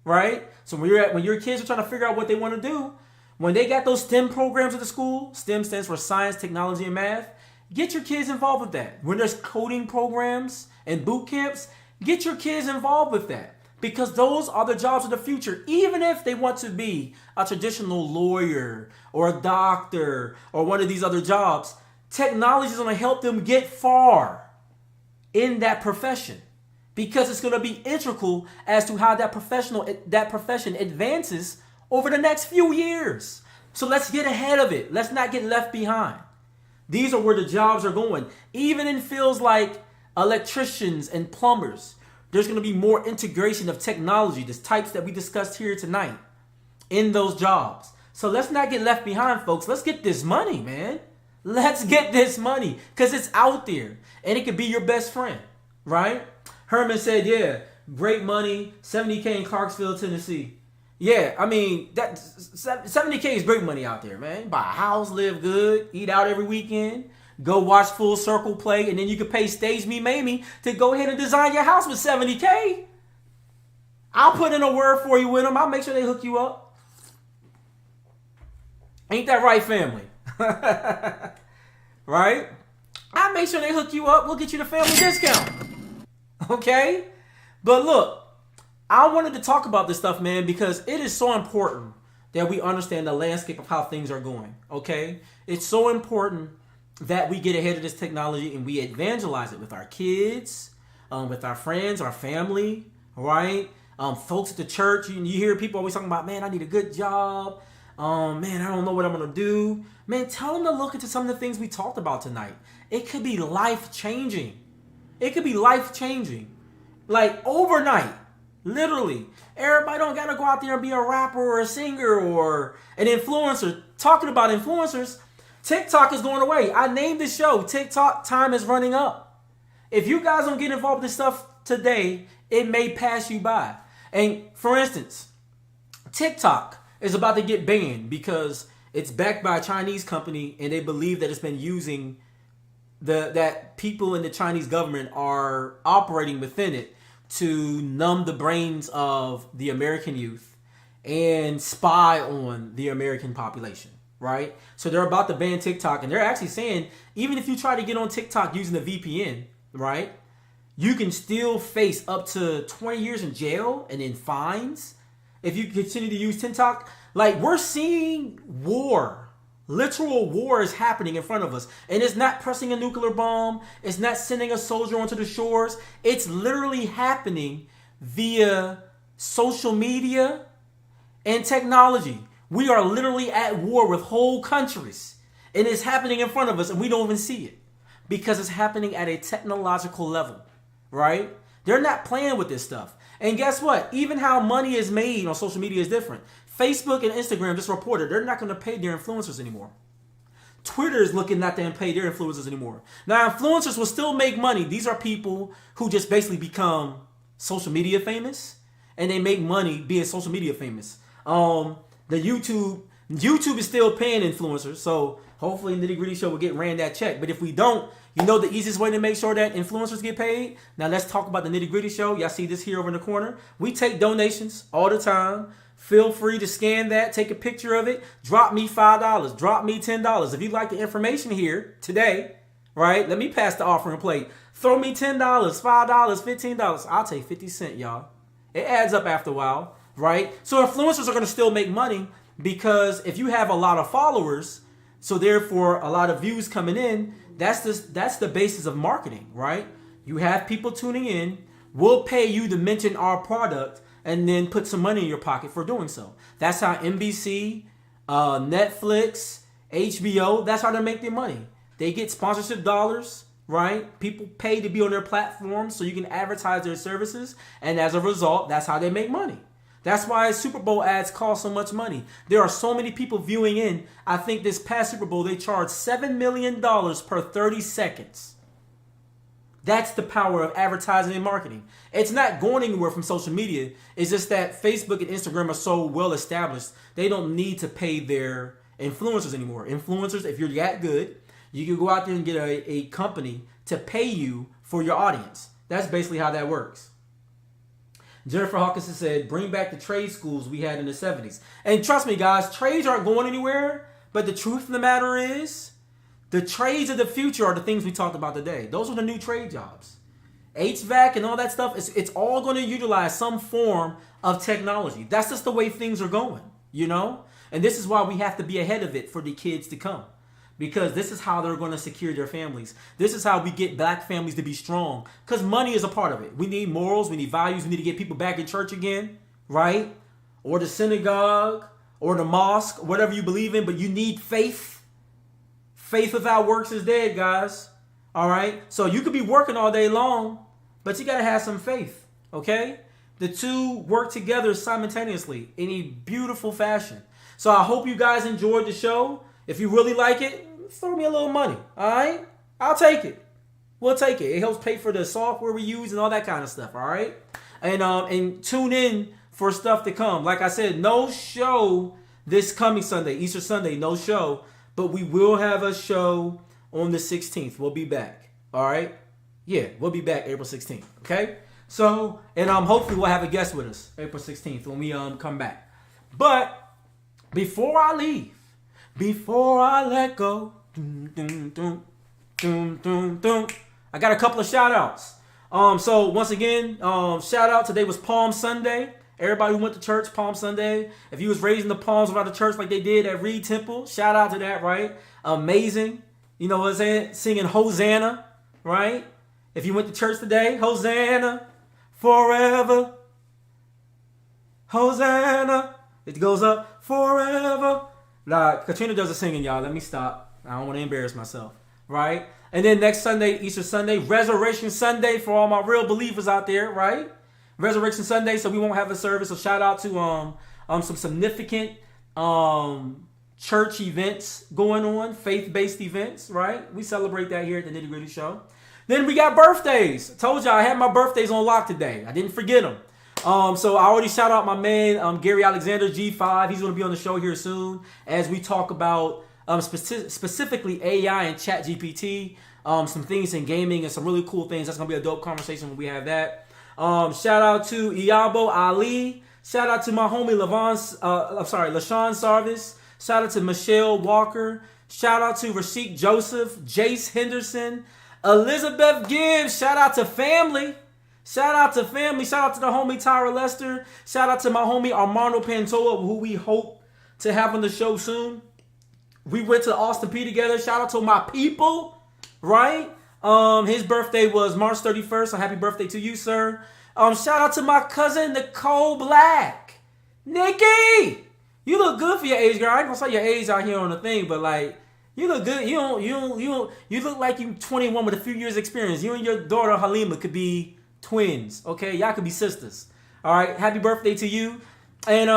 right? So when your kids are trying to figure out what they want to do, when they got those STEM programs at the school, STEM stands for science, technology, and math, get your kids involved with that. When there's coding programs and boot camps, get your kids involved with that. Because those are the jobs of the future. Even if they want to be a traditional lawyer or a doctor or one of these other jobs, technology is going to help them get far in that profession. Because it's going to be integral as to how that profession advances over the next few years. So let's get ahead of it. Let's not get left behind. These are where the jobs are going. Even in fields like electricians and plumbers, there's going to be more integration of technology, the types that we discussed here tonight, in those jobs. So let's not get left behind, folks. Let's get this money, man. Let's get this money because it's out there and it could be your best friend, right? Herman said, yeah, great money, $70K in Clarksville, Tennessee. Yeah, I mean, that $70K is great money out there, man. Buy a house, live good, eat out every weekend, go watch Full Circle play, and then you can pay Stage Me Mamie to go ahead and design your house with $70K. I'll put in a word for you with them. I'll make sure they hook you up. Ain't that right, family? Right? I'll make sure they hook you up. We'll get you the family discount. Okay? But look, I wanted to talk about this stuff, man, because it is so important that we understand the landscape of how things are going, okay? It's so important that we get ahead of this technology and we evangelize it with our kids, with our friends, our family, right? Folks at the church, you hear people always talking about, man, I need a good job. Man, I don't know what I'm going to do. Man, tell them to look into some of the things we talked about tonight. It could be life-changing. It could be life-changing. Like overnight. Literally, everybody don't gotta go out there and be a rapper or a singer or an influencer. Talking about influencers, TikTok is going away. I named this show, TikTok time is running up. If you guys don't get involved in this stuff today, it may pass you by. And for instance, TikTok is about to get banned because it's backed by a Chinese company and they believe that it's been using that people in the Chinese government are operating within it to numb the brains of the American youth and spy on the American population, right? So they're about to ban TikTok, and they're actually saying even if you try to get on TikTok using a VPN, right, you can still face up to 20 years in jail and then fines if you continue to use TikTok. Like, we're seeing war. Literal war is happening in front of us. And it's not pressing a nuclear bomb. It's not sending a soldier onto the shores. It's literally happening via social media and technology. We are literally at war with whole countries. And it's happening in front of us and we don't even see it. Because it's happening at a technological level. Right? They're not playing with this stuff. And guess what? Even how money is made on social media is different. Facebook and Instagram just reported they're not going to pay their influencers anymore. Twitter is looking not to pay their influencers anymore. Now, influencers will still make money. These are people who just basically become social media famous, and they make money being social media famous. The YouTube is still paying influencers, so hopefully Nitty Gritty Show will get ran that check. But if we don't, you know the easiest way to make sure that influencers get paid? Now let's talk about the Nitty Gritty Show. Y'all see this here over in the corner. We take donations all the time. Feel free to scan that, take a picture of it, drop me $5, drop me $10. If you like the information here today, right, let me pass the offering plate. Throw me $10, $5, $15. I'll take 50 cents, y'all. It adds up after a while, right? So influencers are going to still make money because if you have a lot of followers, so therefore a lot of views coming in, that's the basis of marketing, right? You have people tuning in, we'll pay you to mention our product, and then put some money in your pocket for doing so. That's how NBC, Netflix, HBO, that's how they make their money. They get sponsorship dollars, right? People pay to be on their platform so you can advertise their services. And as a result, that's how they make money. That's why Super Bowl ads cost so much money. There are so many people viewing in. I think this past Super Bowl, they charged $7 million per 30 seconds. That's the power of advertising and marketing. It's not going anywhere from social media. It's just that Facebook and Instagram are so well established, they don't need to pay their influencers anymore. Influencers, if you're that good, you can go out there and get a company to pay you for your audience. That's basically how that works. Jennifer Hawkinson said, bring back the trade schools we had in the 70s. And trust me, guys, trades aren't going anywhere. But the truth of the matter is, the trades of the future are the things we talked about today. Those are the new trade jobs. HVAC and all that stuff, it's all going to utilize some form of technology. That's just the way things are going, you know? And this is why we have to be ahead of it for the kids to come. Because this is how they're going to secure their families. This is how we get black families to be strong. Because money is a part of it. We need morals, we need values, we need to get people back in church again, right? Or the synagogue, or the mosque, whatever you believe in, but you need faith. Faith without works is dead, guys. All right? So you could be working all day long, but you got to have some faith, okay? The two work together simultaneously in a beautiful fashion. So I hope you guys enjoyed the show. If you really like it, throw me a little money, all right? I'll take it. We'll take it. It helps pay for the software we use and all that kind of stuff, all right? And tune in for stuff to come. Like I said, no show this coming Sunday, Easter Sunday, no show. But we will have a show on the 16th. We'll be back. All right? Yeah, we'll be back April 16th. Okay? So, and hopefully we'll have a guest with us April 16th when we come back. But before I leave, before I let go, I got a couple of shout outs. So once again, shout out. Today was Palm Sunday. Everybody who went to church, Palm Sunday. If you was raising the palms around the church like they did at Reed Temple, shout out to that, right? Amazing. You know what I'm saying? Singing Hosanna, right? If you went to church today, Hosanna forever. Hosanna. It goes up forever. Like, Katrina does the singing, y'all. Let me stop. I don't want to embarrass myself, right? And then next Sunday, Easter Sunday, Resurrection Sunday for all my real believers out there, right? Resurrection Sunday, so we won't have a service. So shout out to some significant church events going on, faith-based events, right? We celebrate that here at the Nitty Gritty Show. Then we got birthdays. I told y'all I had my birthdays on lock today. I didn't forget them. So I already shout out my man Gary Alexander G5. He's going to be on the show here soon as we talk about specifically AI and Chat GPT, some things in gaming and some really cool things. That's going to be a dope conversation when we have that. Shout out to Iyabo Ali. Shout out to my homie LaShawn Sarvis. Shout out to Michelle Walker. Shout out to Rashik Joseph, Jace Henderson, Elizabeth Gibbs, shout out to family. Shout out to family. Shout out to the homie Tyra Lester. Shout out to my homie Armando Pantoa, who we hope to have on the show soon. We went to Austin P together. Shout out to my people, right? His birthday was March 31st, so happy birthday to you, sir. Shout out to my cousin Nicole Black. Nikki! You look good for your age, girl. I ain't gonna say your age out here on the thing, but like, you look good. You look like you 21 with a few years experience. You and your daughter Halima could be twins, okay? Y'all could be sisters. All right, happy birthday to you. And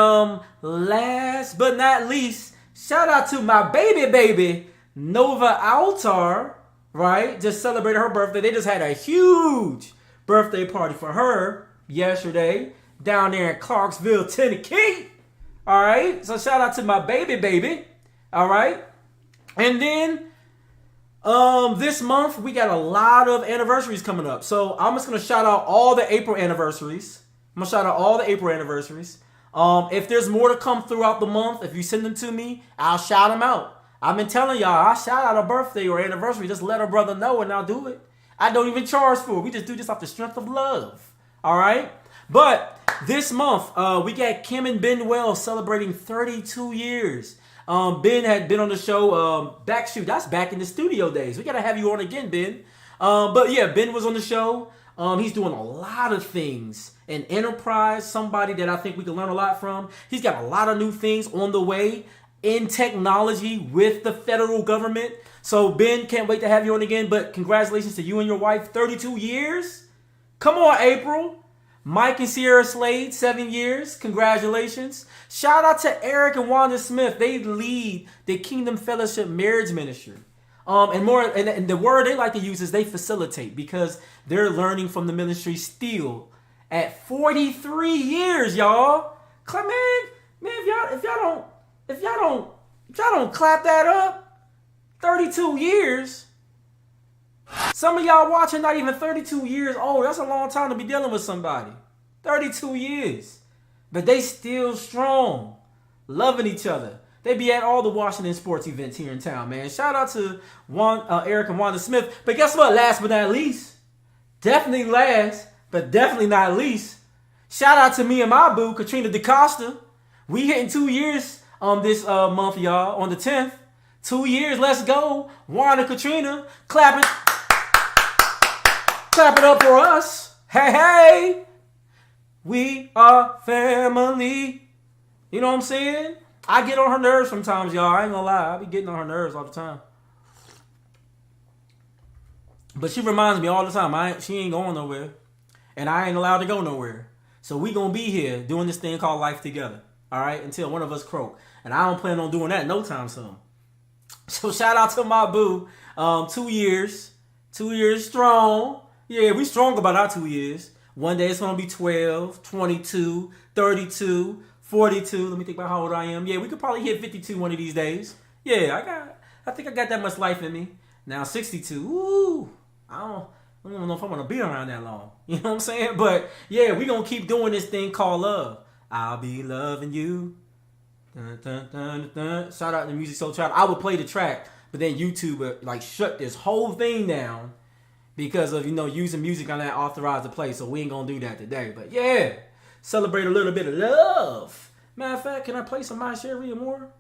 last but not least, shout out to my baby Nova Altar, right? Just celebrated her birthday. They just had a huge birthday party for her yesterday down there in Clarksville, Tennessee. All right, so shout out to my baby. All right, and then this month we got a lot of anniversaries coming up. So I'm just gonna shout out all the April anniversaries. If there's more to come throughout the month, if you send them to me, I'll shout them out. I've been telling y'all, I shout out a birthday or anniversary. Just let a brother know and I'll do it. I don't even charge for it. We just do this off the strength of love. All right? But this month, we got Kim and Ben Wells celebrating 32 years. Ben had been on the show that's back in the studio days. We got to have you on again, Ben. But yeah, Ben was on the show. He's doing a lot of things in enterprise, somebody that I think we can learn a lot from. He's got a lot of new things on the way in technology with the federal government. So Ben, can't wait to have you on again, but congratulations to you and your wife, 32 years. Come on, April. Mike and Sierra Slade, 7 years. Congratulations. Shout out to Eric and Wanda Smith. They lead the Kingdom Fellowship Marriage Ministry. And the word they like to use is they facilitate, because they're learning from the ministry still at 43 years, y'all. Man, if y'all don't clap that up, 32 years. Some of y'all watching not even 32 years old. That's a long time to be dealing with somebody. 32 years. But they still strong. Loving each other. They be at all the Washington sports events here in town, man. Shout out to Eric and Wanda Smith. But guess what? Last but not least. Definitely last, but definitely not least. Shout out to me and my boo, Katrina DaCosta. We hitting 2 years this month, y'all, on the 10th. 2 years, let's go. Wanda, Katrina, clap it up for us. Hey. We are family. You know what I'm saying? I get on her nerves sometimes, y'all. I ain't gonna lie. I be getting on her nerves all the time. But she reminds me all the time, she ain't going nowhere. And I ain't allowed to go nowhere. So we gonna be here doing this thing called life together. All right? Until one of us croak. And I don't plan on doing that no time soon. So shout out to my boo. 2 years. 2 years strong. Yeah, we strong about our 2 years. One day it's going to be 12, 22, 32, 42. Let me think about how old I am. Yeah, we could probably hit 52 one of these days. Yeah, I think I got that much life in me. Now 62. Ooh, I don't know if I want to be around that long. You know what I'm saying? But yeah, we going to keep doing this thing called love. I'll be loving you. Dun, dun, dun, dun. Shout out to Music Soul Child. I would play the track, but then YouTube would shut this whole thing down because of, using music on that authorized to play. So we ain't gonna do that today. But yeah, celebrate a little bit of love. Matter of fact, can I play some My Sherry more?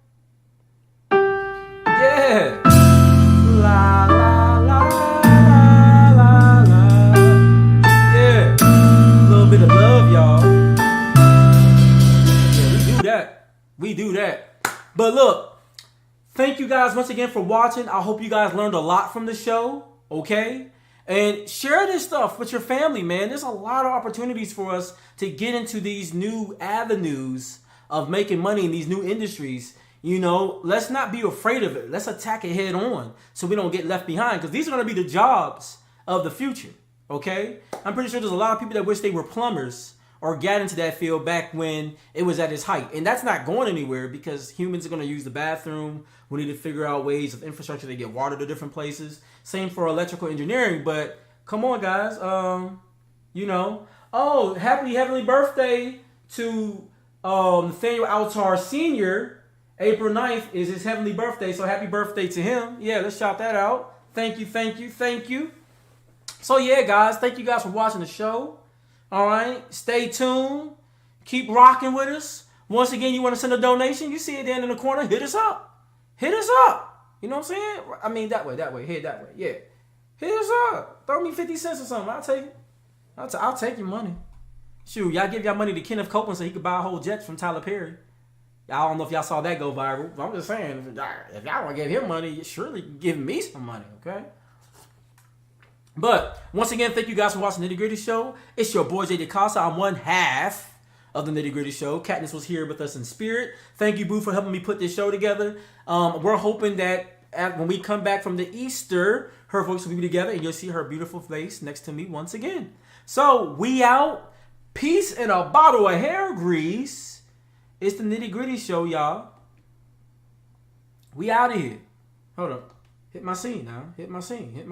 Yeah. La la la la la la. Yeah. A little bit of love, y'all. Yeah, we do that. But look, thank you guys once again for watching. I hope you guys learned a lot from the show. Okay? And share this stuff with your family, man. There's a lot of opportunities for us to get into these new avenues of making money in these new industries. Let's not be afraid of it. Let's attack it head on so we don't get left behind, because these are going to be the jobs of the future, okay? I'm pretty sure there's a lot of people that wish they were plumbers or got into that field back when it was at its height. And that's not going anywhere, because humans are going to use the bathroom. We need to figure out ways of infrastructure to get water to different places. Same for electrical engineering. But come on, guys. Happy heavenly birthday to Nathaniel Altar Sr. April 9th is his heavenly birthday. So happy birthday to him. Yeah, let's shout that out. Thank you. So yeah, guys, thank you guys for watching the show. All right, stay tuned. Keep rocking with us. Once again, you want to send a donation, you see it down in the corner, hit us up. Hit us up. You know what I'm saying? I mean, that way. Head that way. Yeah. Hit us up. Throw me 50 cents or something. I'll take it. I'll take your money. Shoot, y'all give y'all money to Kenneth Copeland so he could buy a whole jet from Tyler Perry. I don't know if y'all saw that go viral. But I'm just saying, if y'all want to give him money, you surely give me some money, okay? But once again, thank you guys for watching the Nitty Gritty Show. It's your boy Jay DeCosta. I'm one half of the Nitty Gritty Show. Katniss was here with us in spirit. Thank you, Boo, for helping me put this show together. We're hoping that when we come back from the Easter, her voice will be together and you'll see her beautiful face next to me once again. So we out. Peace and a bottle of hair grease. It's the Nitty Gritty Show, y'all. We out of here. Hold up. Hit my scene now. Hit my scene.